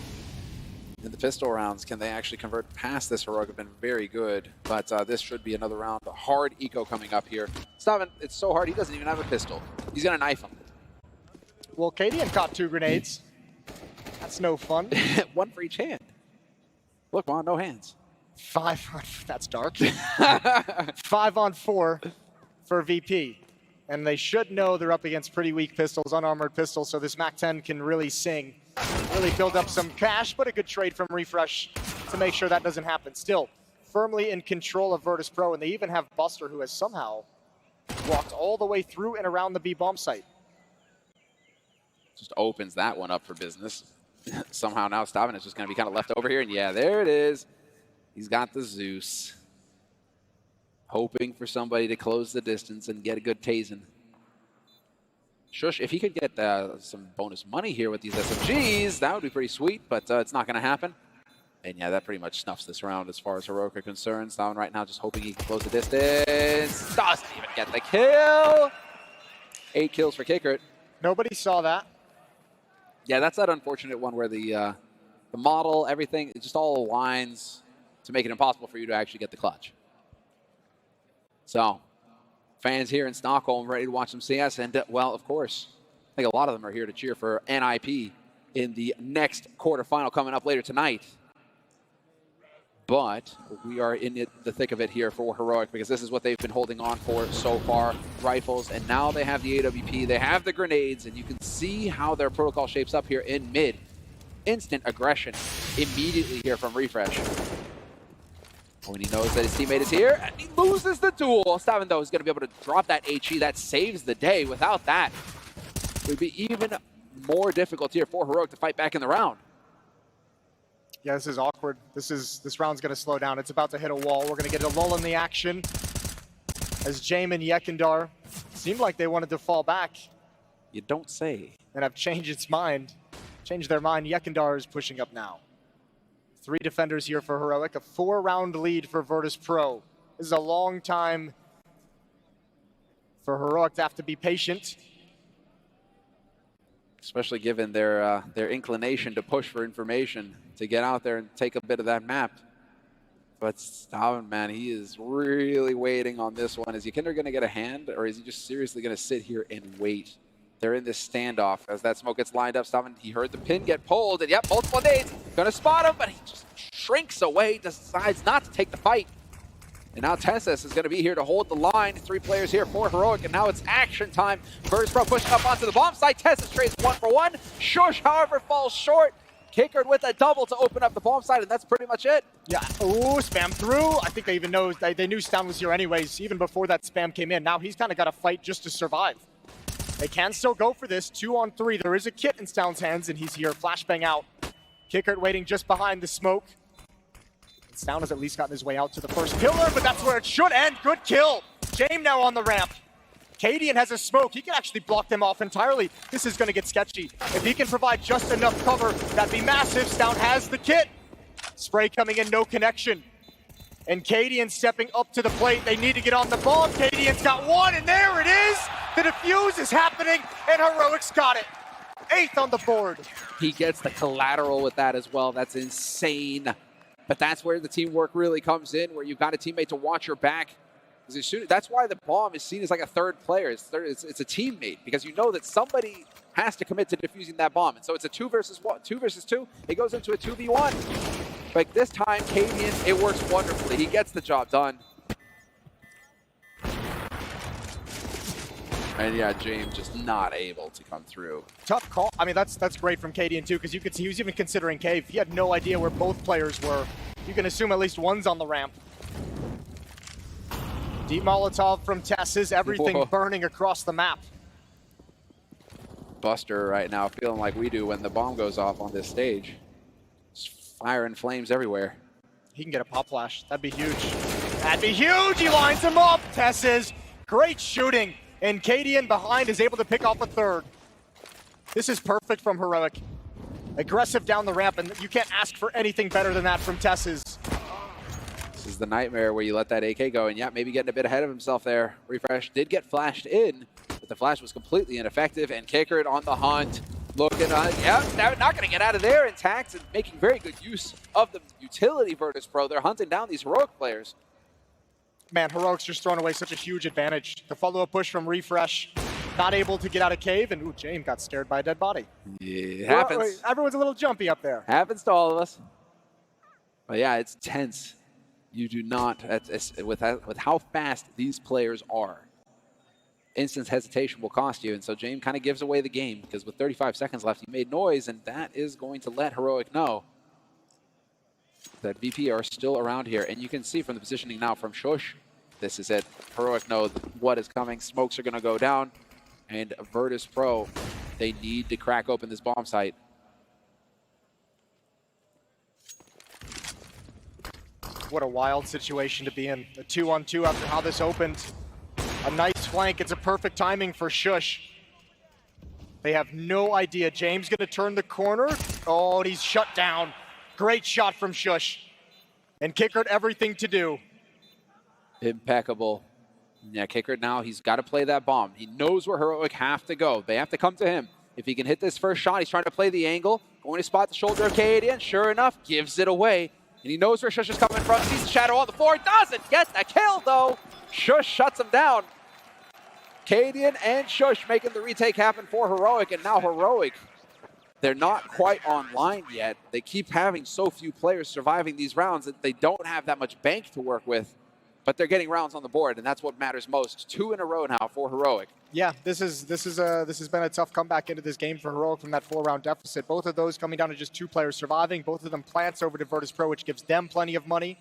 Speaker 1: in the pistol rounds, can they actually convert past this? Heroic have been very good, but this should be another round. A hard eco coming up here. stavn, it's so hard, he doesn't even have a pistol. He's going to knife him.
Speaker 2: Well, Cadian caught 2 grenades. That's no fun.
Speaker 1: 1 for each hand. Look, Mon, no hands.
Speaker 2: 5 on, that's dark. 5 on 4 for VP. And they should know they're up against pretty weak pistols, unarmored pistols, so this MAC-10 can really sing, really build up some cash, but a good trade from refrezh to make sure that doesn't happen. Still, firmly in control of Virtus.pro, and they even have Buster, who has somehow walked all the way through and around the B bomb site.
Speaker 1: Just opens that one up for business. Somehow now stavn is just going to be kind of left over here, and yeah, there it is. He's got the Zeus. Hoping for somebody to close the distance and get a good tasing. sjuush, if he could get some bonus money here with these SMGs, that would be pretty sweet, but it's not going to happen. And yeah, that pretty much snuffs this round as far as Heroic are concerned. stavn right now just hoping he can close the distance. Doesn't even get the kill. 8 kills for Kicker.
Speaker 2: Nobody saw that.
Speaker 1: Yeah, that's that unfortunate one where the model, everything, it just all aligns to make it impossible for you to actually get the clutch. So, fans here in Stockholm ready to watch some CS, and well, of course, I think a lot of them are here to cheer for NIP in the next quarterfinal coming up later tonight. But we are in the thick of it here for Heroic because this is what they've been holding on for so far, rifles, and now they have the AWP, they have the grenades, and you can see how their protocol shapes up here in mid. Instant aggression immediately here from refrezh. When he knows that his teammate is here, and he loses the duel. stavn, though, is going to be able to drop that HE. That saves the day. Without that, it would be even more difficult here for Heroic to fight back in the round.
Speaker 2: Yeah, this is awkward. This round's going to slow down. It's about to hit a wall. We're going to get a lull in the action as Jame and YEKINDAR seemed like they wanted to fall back.
Speaker 1: You don't say.
Speaker 2: And have changed their mind. YEKINDAR is pushing up now. 3 defenders here for Heroic, a 4-round lead for Virtus.pro. This is a long time for Heroic to have to be patient.
Speaker 1: Especially given their inclination to push for information, to get out there and take a bit of that map. But stavn, man, he is really waiting on this one. Is YEKINDAR going to get a hand, or is he just seriously going to sit here and wait? They're in this standoff as that smoke gets lined up. stavn, he heard the pin get pulled, and yep, multiple nades. Gonna spot him, but he just shrinks away, decides not to take the fight. And now Tessus is gonna be here to hold the line. 3 players here for Heroic, and now it's action time. Virtus.pro pushing up onto the bomb site. Tessus trades 1 for 1. sjuush, however, falls short. Kicker with a double to open up the bomb site, and that's pretty much it.
Speaker 2: Yeah, ooh, spam through. I think they even know, they knew stavn was here anyways, even before that spam came in. Now he's kind of got to fight just to survive. They can still go for this, 2 on 3. There is a kit in stavn's hands, and he's here, flashbang out. Kicker waiting just behind the smoke. Stavn has at least gotten his way out to the first pillar, but that's where it should end. Good kill. Jame now on the ramp. Cadian has a smoke. He can actually block them off entirely. This is going to get sketchy. If he can provide just enough cover, that'd be massive. Stavn has the kit. Spray coming in, no connection. And Cadian stepping up to the plate. They need to get on the bomb. Cadian's got one, and there it is. The defuse is happening, and Heroic's got it. 8th on the board.
Speaker 1: He gets the collateral with that as well. That's insane. But that's where the teamwork really comes in, where you've got a teammate to watch your back. That's why the bomb is seen as like a third player. It's a teammate, because you know that somebody has to commit to defusing that bomb. And so it's a 2 versus 2. It goes into a 2v1. Like this time, Cadian, it works wonderfully. He gets the job done. And yeah, Jame just not able to come through.
Speaker 2: Tough call. I mean, that's great from Cadian too, because you could see he was even considering cave. He had no idea where both players were. You can assume at least one's on the ramp. Deep Molotov from Tess's, everything
Speaker 1: Whoa.
Speaker 2: burning across the map.
Speaker 1: Buster right now feeling like we do when the bomb goes off on this stage. Just fire and flames everywhere.
Speaker 2: He can get a pop flash. That'd be huge. That'd be huge! He lines him up! Tess's, great shooting. And Cadian behind is able to pick off a third. This is perfect from Heroic. Aggressive down the ramp, and you can't ask for anything better than that from Tess's.
Speaker 1: This is the nightmare where you let that AK go, and yeah, maybe getting a bit ahead of himself there. Refrezh did get flashed in, but the flash was completely ineffective, and Kickered on the hunt. Looking yeah, they're not going to get out of there intact, and making very good use of the utility Virtus.pro. They're hunting down these Heroic players.
Speaker 2: Man, Heroic's just thrown away such a huge advantage. The follow-up push from Refrezh, not able to get out of cave, and ooh, Jame got scared by a dead body.
Speaker 1: Yeah, it happens.
Speaker 2: Wait, everyone's a little jumpy up there.
Speaker 1: Happens to all of us. But yeah, it's tense. You do not, with how fast these players are, instant hesitation will cost you. And so Jame kind of gives away the game, because with 35 seconds left, he made noise, and that is going to let Heroic know that VP are still around here. And you can see from the positioning now from sjuush, this is it. Heroic know what is coming. Smokes are going to go down. And Virtus.pro, they need to crack open this bomb site.
Speaker 2: What a wild situation to be in. A 2-on-2 after how this opened. A nice flank. It's a perfect timing for sjuush. They have no idea. Jame's going to turn the corner. Oh, and he's shut down. Great shot from sjuush. And Kickered everything to do.
Speaker 1: Impeccable. Yeah, Kickered now, he's got to play that bomb. He knows where Heroic have to go. They have to come to him. If he can hit this first shot, he's trying to play the angle. Going to spot the shoulder of Cadian. Sure enough, gives it away. And he knows where sjuush is coming from. Sees the shadow on the floor. Doesn't get the kill, though. sjuush shuts him down. Cadian and sjuush making the retake happen for Heroic. And now Heroic, they're not quite online yet. They keep having so few players surviving these rounds that they don't have that much bank to work with. But they're getting rounds on the board, and that's what matters most. 2 in a row now for Heroic.
Speaker 2: Yeah, this has been a tough comeback into this game for Heroic from that 4-round deficit. Both of those coming down to just 2 players surviving. Both of them plants over to Virtus.pro, which gives them plenty of money.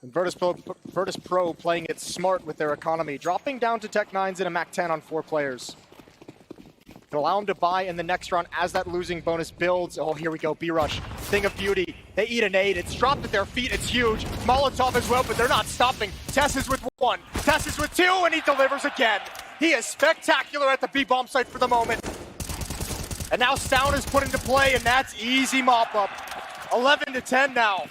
Speaker 2: And Virtus.pro playing it smart with their economy, dropping down to Tech 9s in a Mac 10 on 4 players. Can allow them to buy in the next round as that losing bonus builds. Oh, here we go, B-Rush. Thing of beauty. They eat a nade. It's dropped at their feet. It's huge. Molotov as well, but they're not stopping. Tess is with 1. Tess is with 2, and he delivers again. He is spectacular at the B-bomb site for the moment. And now Stavn is put into play, and that's easy mop-up. 11-10 now.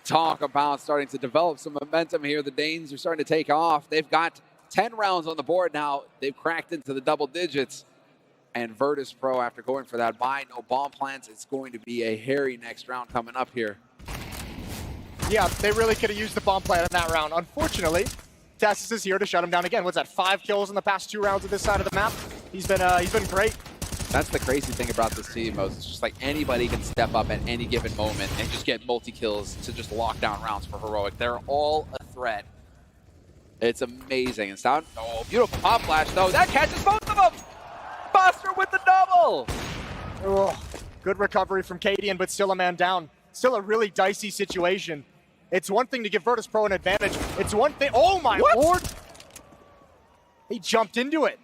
Speaker 1: Talk about starting to develop some momentum here. The Danes are starting to take off. They've got 10 rounds on the board now. They've cracked into the double digits. And Virtus.pro, after going for that buy, no bomb plants, it's going to be a hairy next round coming up here.
Speaker 2: Yeah, they really could have used the bomb plant in that round. Unfortunately, Tessus is here to shut him down again. What's that, 5 kills in the past 2 rounds of this side of the map? He's been great.
Speaker 1: That's the crazy thing about this team, Moses. It's just like anybody can step up at any given moment and just get multi-kills to just lock down rounds for Heroic. They're all a threat. It's amazing. And Stavn, oh, beautiful pop flash, though. That catches both of them! Buster with the double!
Speaker 2: Oh, good recovery from Cadian, but still a man down. Still a really dicey situation. It's one thing to give Virtus.pro an advantage. It's one thing. Oh my lord! He jumped into it.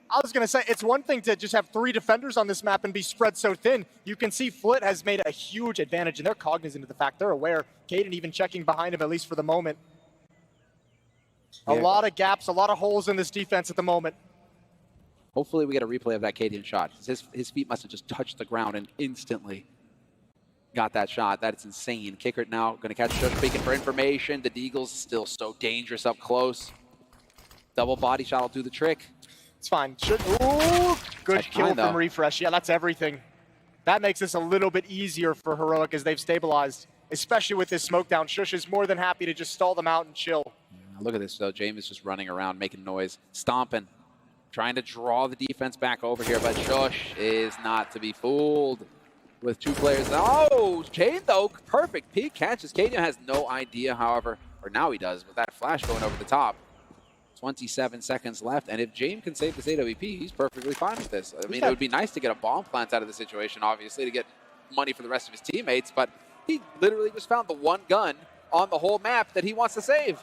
Speaker 2: I was going to say, it's one thing to just have 3 defenders on this map and be spread so thin. You can see Flit has made a huge advantage, and they're cognizant of the fact. They're aware. Kaden even checking behind him, at least for the moment. A lot of gaps, a lot of holes in this defense at the moment.
Speaker 1: Hopefully we get a replay of that Cadian shot. His feet must have just touched the ground and instantly got that shot. That's insane. Kicker now going to catch sjuush, peeking for information. The Deagle's still so dangerous up close. Double body shot will do the trick.
Speaker 2: It's fine. Ooh, good kill from refrezh. Yeah, that's everything. That makes this a little bit easier for Heroic as they've stabilized, especially with this smoke down. sjuush is more than happy to just stall them out and chill.
Speaker 1: Yeah, look at this, though. Jame is just running around, making noise, stomping, trying to draw the defense back over here, but sjuush is not to be fooled with 2 players. Oh, Jame, though, perfect peek catches. Cadian has no idea, however, or now he does, with that flash going over the top. 27 seconds left, and if Jame can save this AWP, he's perfectly fine with this. I mean, it would be nice to get a bomb plant out of the situation, obviously, to get money for the rest of his teammates, but he literally just found the one gun on the whole map that he wants to save.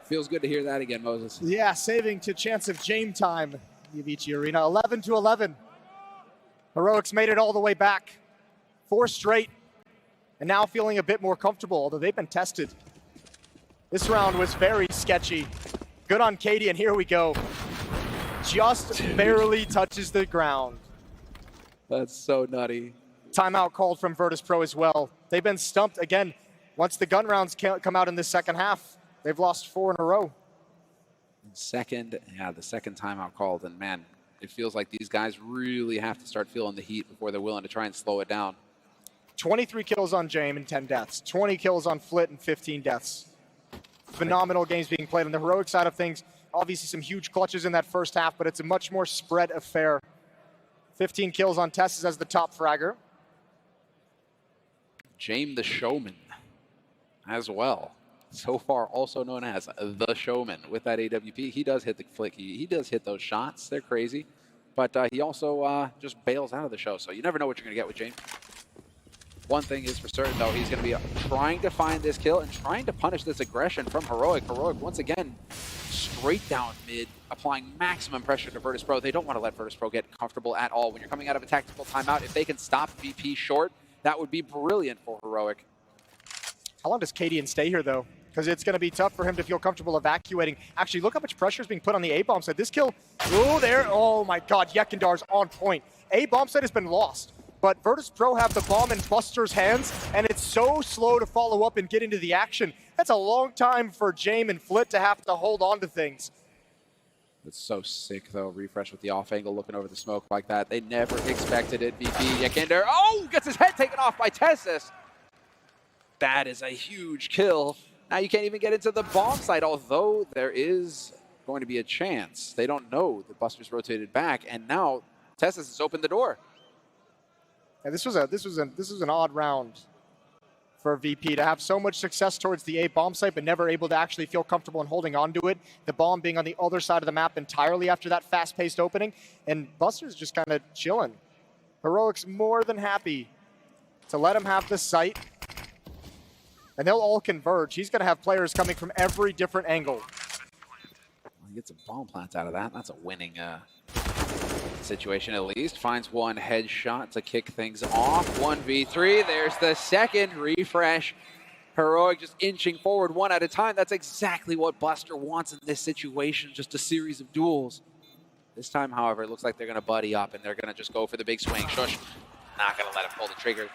Speaker 1: Feels good to hear that again, Moses.
Speaker 2: Yeah, saving to chance of Jame time. Yavici Arena, 11-11. Heroics made it all the way back. 4 straight, and now feeling a bit more comfortable, although they've been tested. This round was very sketchy. Good on Katie, and here we go. Just barely touches the ground.
Speaker 1: That's so nutty.
Speaker 2: Timeout called from Virtus.pro as well. They've been stumped again. Once the gun rounds come out in this second half, they've lost 4 in a row.
Speaker 1: The second timeout called, and man, it feels like these guys really have to start feeling the heat before they're willing to try and slow it down.
Speaker 2: 23 kills on Jame and 10 deaths. 20 kills on Flit and 15 deaths. Phenomenal games being played on the Heroic side of things. Obviously some huge clutches in that first half, but it's a much more spread affair. 15 kills on Tessus as the top fragger.
Speaker 1: Jame the Showman as well. So far also known as the Showman with that AWP. He does hit the flick. He does hit those shots. They're crazy. But he also just bails out of the show. So you never know what you're going to get with Jame. One thing is for certain, though, he's going to be trying to find this kill and trying to punish this aggression from Heroic. Heroic, once again, straight down mid, applying maximum pressure to Virtus.pro. They don't want to let Virtus.pro get comfortable at all. When you're coming out of a tactical timeout, if they can stop VP short, that would be brilliant for Heroic.
Speaker 2: How long does Cadian stay here, though? Because it's going to be tough for him to feel comfortable evacuating. Actually, look how much pressure is being put on the A-bomb side. This kill, oh my god, YEKINDAR's on point. A-bomb side has been lost, but Virtus.pro have the bomb in Buster's hands, and it's so slow to follow up and get into the action. That's a long time for Jame and Flit to have to hold on to things.
Speaker 1: It's so sick, though. refrezh with the off angle, looking over the smoke like that. They never expected it. VP, YEKINDAR, oh, gets his head taken off by Tessus. That is a huge kill. Now you can't even get into the bomb site, although there is going to be a chance. They don't know that Buster's rotated back, and now Tessus has opened the door.
Speaker 2: Yeah, this was an odd round for VP to have so much success towards the A bomb site, but never able to actually feel comfortable in holding on to it. The bomb being on the other side of the map entirely after that fast-paced opening, and Buster's just kind of chilling. Heroic's more than happy to let him have this site. And they'll all converge. He's going to have players coming from every different angle.
Speaker 1: He gets a bomb plant out of that. That's a winning situation at least. Finds one headshot to kick things off. 1v3. There's the second refrezh. Heroic just inching forward one at a time. That's exactly what Buster wants in this situation. Just a series of duels. This time, however, it looks like they're going to buddy up and they're going to just go for the big swing. sjuush not going to let him pull the trigger.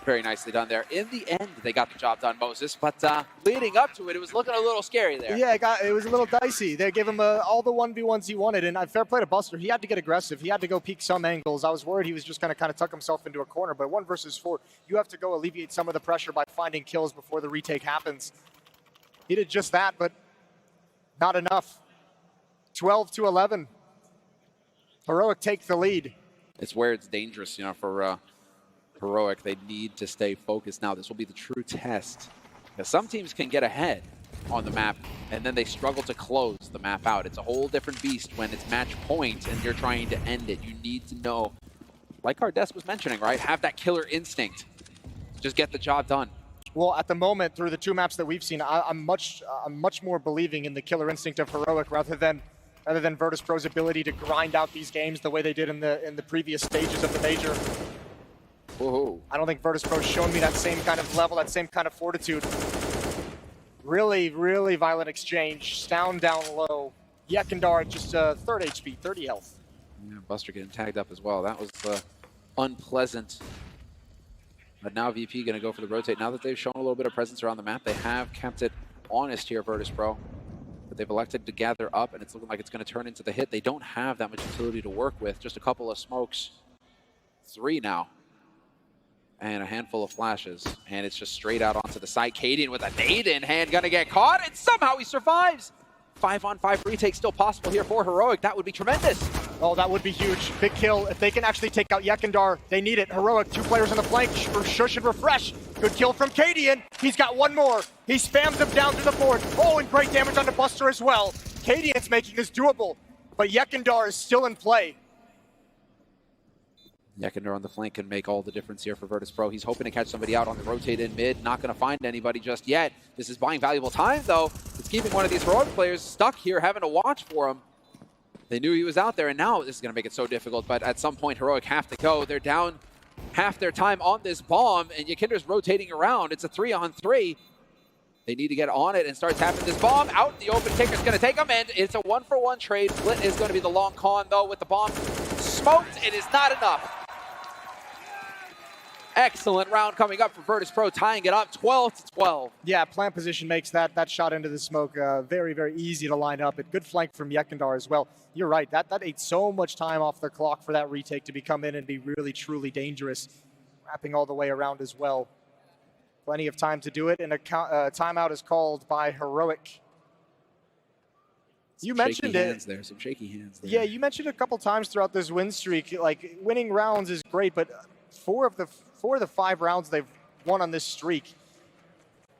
Speaker 1: Very nicely done there. In the end, they got the job done, Moses. But leading up to it, it was looking a little scary there.
Speaker 2: Yeah, it was a little dicey. They gave him all the 1v1s he wanted. And fair play to Buster. He had to get aggressive. He had to go peek some angles. I was worried he was just going to kind of tuck himself into a corner. But 1 versus 4, you have to go alleviate some of the pressure by finding kills before the retake happens. He did just that, but not enough. 12-11. Heroic take the lead.
Speaker 1: It's where it's dangerous, you know, for Heroic. They need to stay focused now. This will be the true test. Because some teams can get ahead on the map, and then they struggle to close. the map out. It's a whole different beast when it's match point and you're trying to end it. You need to know, like Cardes was mentioning, right? Have that killer instinct. Just get the job done.
Speaker 2: Well, at the moment, through the 2 maps that we've seen, I'm much more believing in the killer instinct of Heroic rather than Virtus.pro's ability to grind out these games the way they did in the previous stages of the major.
Speaker 1: Whoa.
Speaker 2: I don't think Virtus.pro's shown me that same kind of level, that same kind of fortitude. Really, really violent exchange. Stavn down low. YEKINDAR just 3rd HP, 30 health.
Speaker 1: Yeah, Buster getting tagged up as well. That was unpleasant. But now VP going to go for the rotate. Now that they've shown a little bit of presence around the map, they have kept it honest here, Virtus.pro. But they've elected to gather up, and it's looking like it's going to turn into the hit. They don't have that much utility to work with. Just a couple of smokes. 3 now. And a handful of flashes. And it's just straight out onto the side. Cadian with a nade in hand, going to get caught, and somehow he survives. 5-on-5 retake still possible here for Heroic. That would be tremendous.
Speaker 2: Oh, that would be huge. Big kill. If they can actually take out YEKINDAR, they need it. Heroic, 2 players on the flank. sjuush and refrezh. Good kill from Cadian. He's got 1 more. He spams them down to the board. Oh, and great damage on the Buster as well. Cadian's making this doable, but YEKINDAR is still in play.
Speaker 1: YEKINDAR on the flank can make all the difference here for Virtus.pro. He's hoping to catch somebody out on the rotate in mid. Not going to find anybody just yet. This is buying valuable time, though. It's keeping one of these Heroic players stuck here, having to watch for him. They knew he was out there, and now this is going to make it so difficult. But at some point, Heroic have to go. They're down half their time on this bomb, and YEKINDAR's rotating around. It's a 3-on-3. They need to get on it and start tapping this bomb. Out in the open, Kicker's going to take him, and it's a 1-for-1 trade. Flit is going to be the long con, though, with the bomb smoked. It is not enough. Excellent round coming up for Virtus.pro, tying it up 12-12.
Speaker 2: Yeah, plant position makes that shot into the smoke very, very easy to line up. Good flank from YEKINDAR as well. You're right, that ate so much time off the clock for that retake to come in and be really, truly dangerous. Wrapping all the way around as well. Plenty of time to do it, and a timeout is called by Heroic. You mentioned it.
Speaker 1: Some shaky hands there.
Speaker 2: Yeah, you mentioned a couple times throughout this win streak, like winning rounds is great, but 4 of the 5 rounds they've won on this streak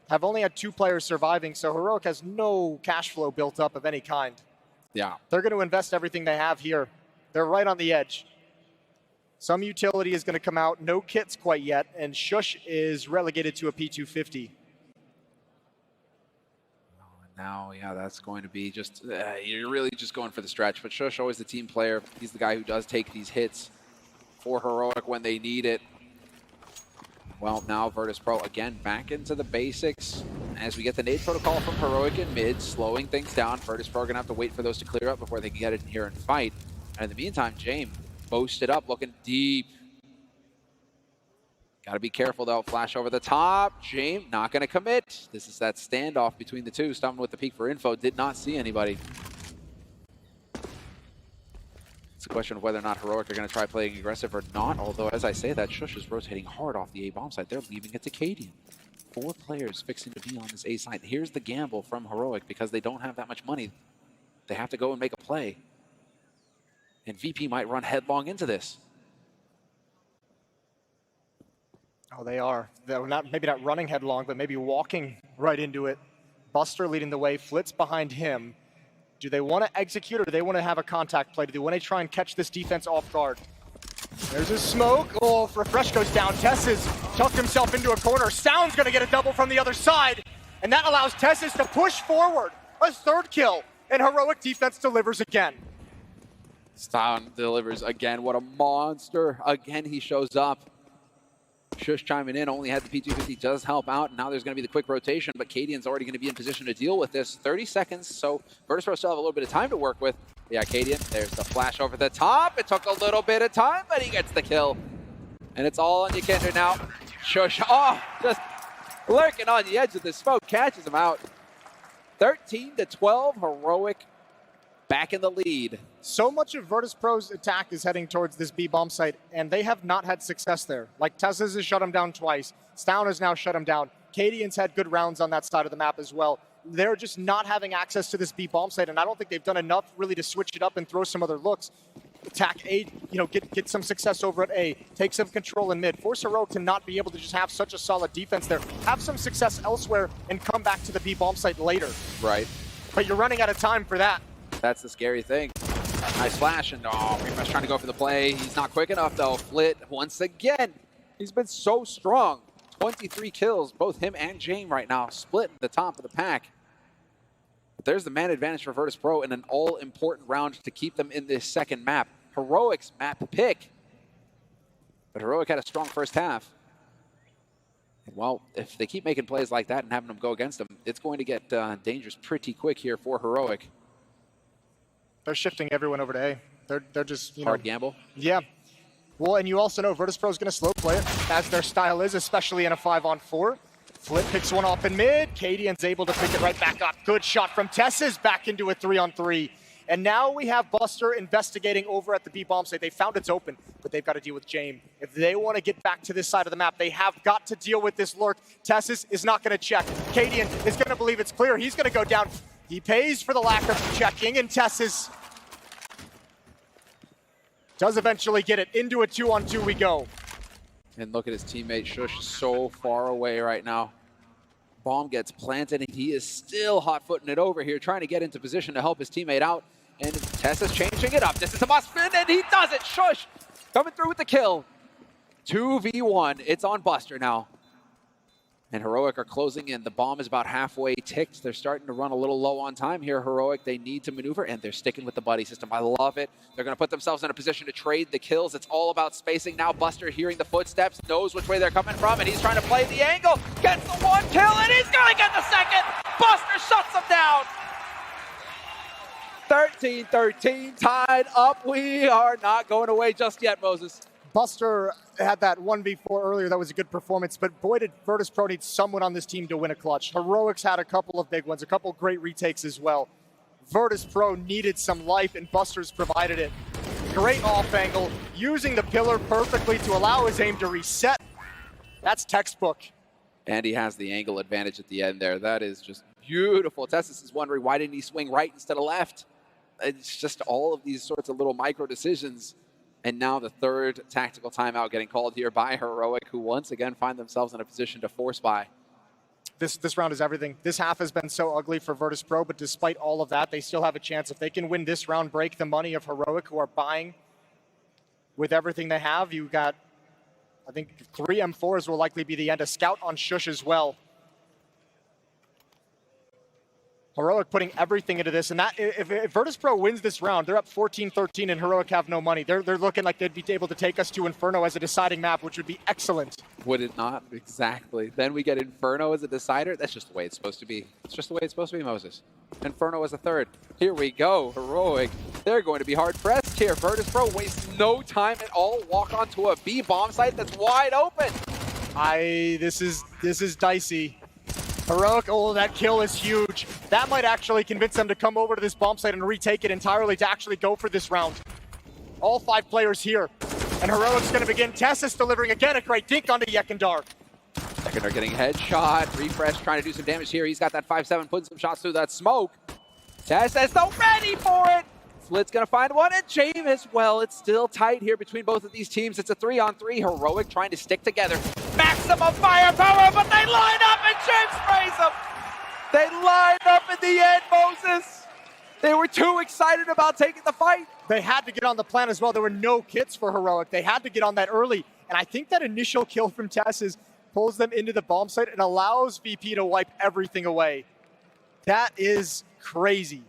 Speaker 2: have only had 2 players surviving, so Heroic has no cash flow built up of any kind.
Speaker 1: Yeah.
Speaker 2: They're going to invest everything they have here. They're right on the edge. Some utility is going to come out, no kits quite yet, and sjuush is relegated to a P250.
Speaker 1: Now, yeah, that's going to be just, you're really just going for the stretch, but sjuush always the team player. He's the guy who does take these hits for Heroic when they need it. Well, now Virtus.pro again back into the basics as we get the nade protocol from Heroic in mid, slowing things down. Virtus.pro gonna have to wait for those to clear up before they can get in here and fight. And in the meantime, Jame boasted up, looking deep. Gotta be careful though, flash over the top. Jame not gonna commit. This is that standoff between the two. stavn with the peek for info, did not see anybody. It's a question of whether or not Heroic are going to try playing aggressive or not, although as I say that, sjuush is rotating hard off the A bomb side. They're leaving it to Cadian. 4 players fixing to be on this A side. Here's the gamble from Heroic because they don't have that much money. They have to go and make a play. And VP might run headlong into this.
Speaker 2: Oh, they are. They're maybe not running headlong, but maybe walking right into it. Buster leading the way, Flitz behind him. Do they want to execute or do they want to have a contact play? Do they want to try and catch this defense off guard? There's a smoke. Oh, refrezh goes down. Tesses tucked himself into a corner. stavn's going to get a double from the other side. And that allows Tesses to push forward. A 3rd kill. And Heroic defense delivers again.
Speaker 1: stavn delivers again. What a monster. Again, he shows up. sjuush chiming in, only had the P250, does help out. Now there's going to be the quick rotation, but Cadian's already going to be in position to deal with this. 30 seconds, so Virtus.pro still have a little bit of time to work with. Yeah, Cadian, there's the flash over the top. It took a little bit of time, but he gets the kill. And it's all on YEKINDAR now. sjuush, oh, just lurking on the edge of the smoke, catches him out. 13-12, Heroic back in the lead.
Speaker 2: So much of Virtus.pro's attack is heading towards this B bomb site, and they have not had success there. Like, Tesses has shut him down twice. stavn has now shut him down. Cadian's had good rounds on that side of the map as well. They're just not having access to this B bomb site, and I don't think they've done enough really to switch it up and throw some other looks. Attack A, get some success over at A, take some control in mid. Force Heroic to not be able to just have such a solid defense there. Have some success elsewhere and come back to the B bomb site later.
Speaker 1: Right.
Speaker 2: but you're running out of time for that.
Speaker 1: That's the scary thing. Nice flash, and refrezh trying to go for the play. He's not quick enough though. Flit, once again, he's been so strong. 23 kills, both him and Jame right now, splitting the top of the pack. But there's the man advantage for Virtus.pro in an all-important round to keep them in this second map. Heroic's map pick. But Heroic had a strong first half. And well, if they keep making plays like that and having them go against them, it's going to get dangerous pretty quick here for Heroic.
Speaker 2: They're shifting everyone over to A. They're just, you know.
Speaker 1: Hard gamble.
Speaker 2: Yeah. Well, and you also know Virtus.pro is going to slow play it, as their style is, especially in a 5-on-4. Flip picks one off in mid. Cadian's able to pick it right back up. Good shot from Tesses, back into a 3-on-3. And now we have Buster investigating over at the B bomb site. They found it's open, but they've got to deal with Jame. If they want to get back to this side of the map, they have got to deal with this lurk. Tesses is not going to check. Cadian is going to believe it's clear. He's going to go down. He pays for the lack of checking, and Tesses does eventually get it. Into a 2-on-2 we go.
Speaker 1: And look at his teammate, sjuush, so far away right now. Bomb gets planted, and he is still hot-footing it over here, trying to get into position to help his teammate out. And Tess is changing it up. This is a must spin, and he does it. sjuush coming through with the kill. 2v1. It's on Buster now. And Heroic are closing in. The bomb is about halfway ticked. They're starting to run a little low on time here, Heroic. They need to maneuver, and they're sticking with the buddy system. I love it. They're going to put themselves in a position to trade the kills. It's all about spacing now. Buster, hearing the footsteps, knows which way they're coming from, and he's trying to play the angle. Gets the one kill, and he's going to get the second. Buster shuts them down. 13-13, tied up. We are not going away just yet, Moses.
Speaker 2: Buster had that 1v4 earlier. That was a good performance, but boy, did Virtus.pro need someone on this team to win a clutch. Heroics had a couple of big ones, a couple great retakes as well. Virtus.pro needed some life, and Buster's provided it. Great off angle, using the pillar perfectly to allow his aim to reset. That's textbook.
Speaker 1: And he has the angle advantage at the end there. That is just beautiful. Tessis is wondering, why didn't he swing right instead of left? It's just all of these sorts of little micro decisions. And now the third tactical timeout getting called here by Heroic, who once again find themselves in a position to force buy.
Speaker 2: This round is everything. This half has been so ugly for Virtus.pro, but despite all of that, they still have a chance. If they can win this round, break the money of Heroic, who are buying with everything they have. You got, I think, 3 M4s will likely be the end. A scout on sjuush as well. Heroic putting everything into this, and that if Virtus.pro wins this round, they're up 14-13, and Heroic have no money. They're looking like they'd be able to take us to Inferno as a deciding map, which would be excellent.
Speaker 1: Would it not? Exactly. Then we get Inferno as a decider. That's just the way it's supposed to be. It's just the way it's supposed to be, Moses. Inferno as a third. Here we go. Heroic. They're going to be hard pressed here. Virtus.pro wastes no time at all. Walk onto a B bomb site that's wide open.
Speaker 2: This is dicey. Heroic, oh, that kill is huge. That might actually convince them to come over to this bomb site and retake it entirely to actually go for this round. All 5 players here. And Heroic's going to begin. Tessis delivering again a great dink onto YEKINDAR.
Speaker 1: YEKINDAR getting headshot. refrezh trying to do some damage here. He's got that 5-7, putting some shots through that smoke. Tessis though ready for it. Flit's going to find one, and Jame as well. It's still tight here between both of these teams. It's a 3-on-3. Heroic trying to stick together. Maximum firepower, but they line up, and Jame sprays them. They line up in the end, Moses. They were too excited about taking the fight.
Speaker 2: They had to get on the plan as well. There were no kits for Heroic. They had to get on that early. And I think that initial kill from Tessis pulls them into the bomb site and allows VP to wipe everything away. That is crazy.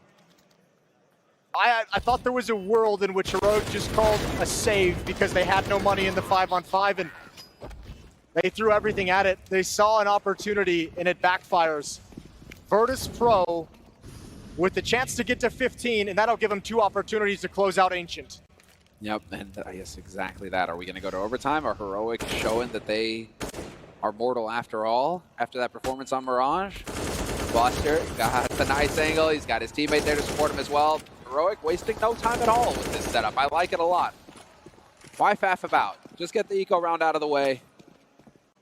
Speaker 2: I thought there was a world in which Heroic just called a save because they had no money in the 5-on-5, and they threw everything at it. They saw an opportunity, and it backfires. Virtus.pro with the chance to get to 15, and that'll give them 2 opportunities to close out Ancient.
Speaker 1: Yep, and I guess exactly that. Are we going to go to overtime? Are Heroic showing that they are mortal after all, after that performance on Mirage? Buster got the nice angle. He's got his teammate there to support him as well. Heroic wasting no time at all with this setup. I like it a lot. Why faff about? Just get the eco round out of the way.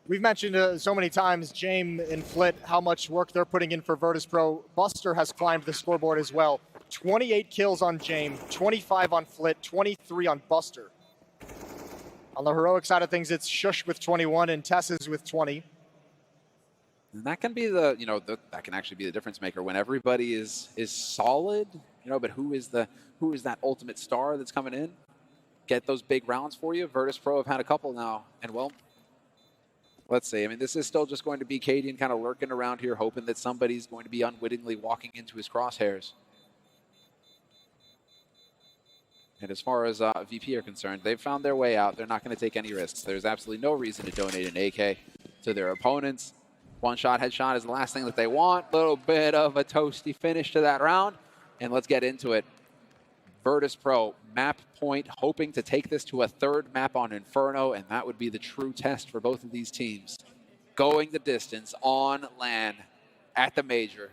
Speaker 2: We've mentioned so many times, Jame and Flit, how much work they're putting in for Virtus.pro. Buster has climbed the scoreboard as well. 28 kills on Jame, 25 on Flit, 23 on Buster. On the Heroic side of things, it's sjuush with 21 and Tessis with 20.
Speaker 1: And that can be the, that can actually be the difference maker when everybody is solid, but who is that ultimate star that's coming in? Get those big rounds for you. Virtus.pro have had a couple now, and well, let's see. I mean, this is still just going to be Cadian kind of lurking around here, hoping that somebody's going to be unwittingly walking into his crosshairs. And as far as VP are concerned, they've found their way out. They're not going to take any risks. There's absolutely no reason to donate an AK to their opponents. One-shot headshot is the last thing that they want. A little bit of a toasty finish to that round. And let's get into it. Virtus.pro, map point, hoping to take this to a third map on Inferno, and that would be the true test for both of these teams. Going the distance on LAN at the Major.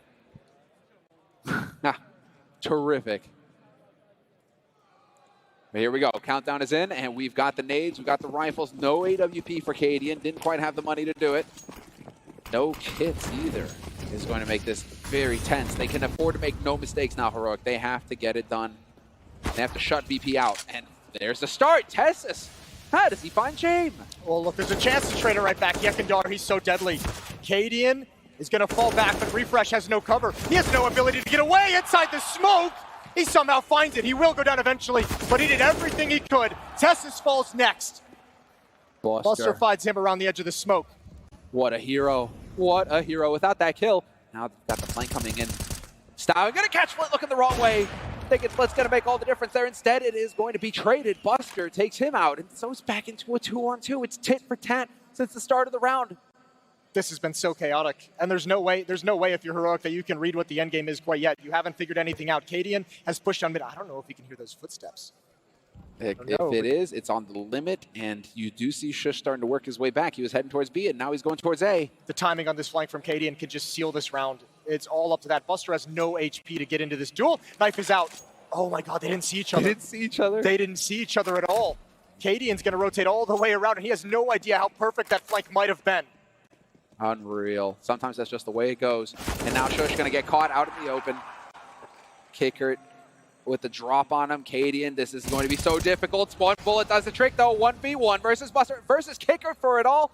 Speaker 1: Terrific. But here we go. Countdown is in, and we've got the nades, we've got the rifles. No AWP for Cadian. Didn't quite have the money to do it. No kits either is going to make this very tense. They can afford to make no mistakes now, Heroic. They have to get it done. They have to shut VP out. And there's the start. Tessus. How does he find Jame?
Speaker 2: Well, look, there's a chance to trade it right back. YEKINDAR, he's so deadly. Cadian is going to fall back, but refrezh has no cover. He has no ability to get away inside the smoke. He somehow finds it. He will go down eventually, but he did everything he could. Tessus falls next. Buster finds him around the edge of the smoke.
Speaker 1: What a hero. What a hero. Without that kill, now they've got the flank coming in. stavn gonna catch Split looking the wrong way. Thinking Split's gonna make all the difference there. Instead, it is going to be traded. Buster takes him out, and so it's back into a 2-on-2. It's tit for tat since the start of the round.
Speaker 2: This has been so chaotic, and there's no way if you're Heroic that you can read what the end game is quite yet. You haven't figured anything out. Cadian has pushed on mid. I don't know if you can hear those footsteps.
Speaker 1: If it is, it's on the limit, and you do see sjuush starting to work his way back. He was heading towards B, and now he's going towards A.
Speaker 2: The timing on this flank from Cadian can just seal this round. It's all up to that. Buster has no HP to get into this duel. Knife is out. Oh my god, they didn't see each other.
Speaker 1: They didn't see each other?
Speaker 2: They didn't see each other at all. Cadian's going to rotate all the way around, and he has no idea how perfect that flank might have been.
Speaker 1: Unreal. Sometimes that's just the way it goes. And now sjuush going to get caught out in the open. Kicker with the drop on him. Cadian, this is going to be so difficult. One bullet does the trick, though. 1v1 versus Buster versus Kicker for it all.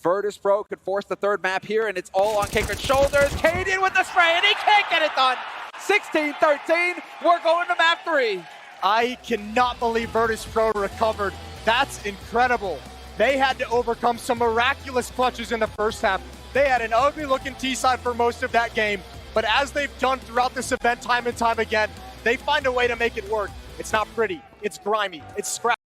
Speaker 1: Virtus.pro could force the third map here, and it's all on Kicker's shoulders. Cadian with the spray, and he can't get it done. 16-13. We're going to map 3.
Speaker 2: I cannot believe Virtus.pro recovered. That's incredible. They had to overcome some miraculous clutches in the first half. They had an ugly-looking T-side for most of that game, but as they've done throughout this event time and time again, they find a way to make it work. It's not pretty, it's grimy, it's scrappy.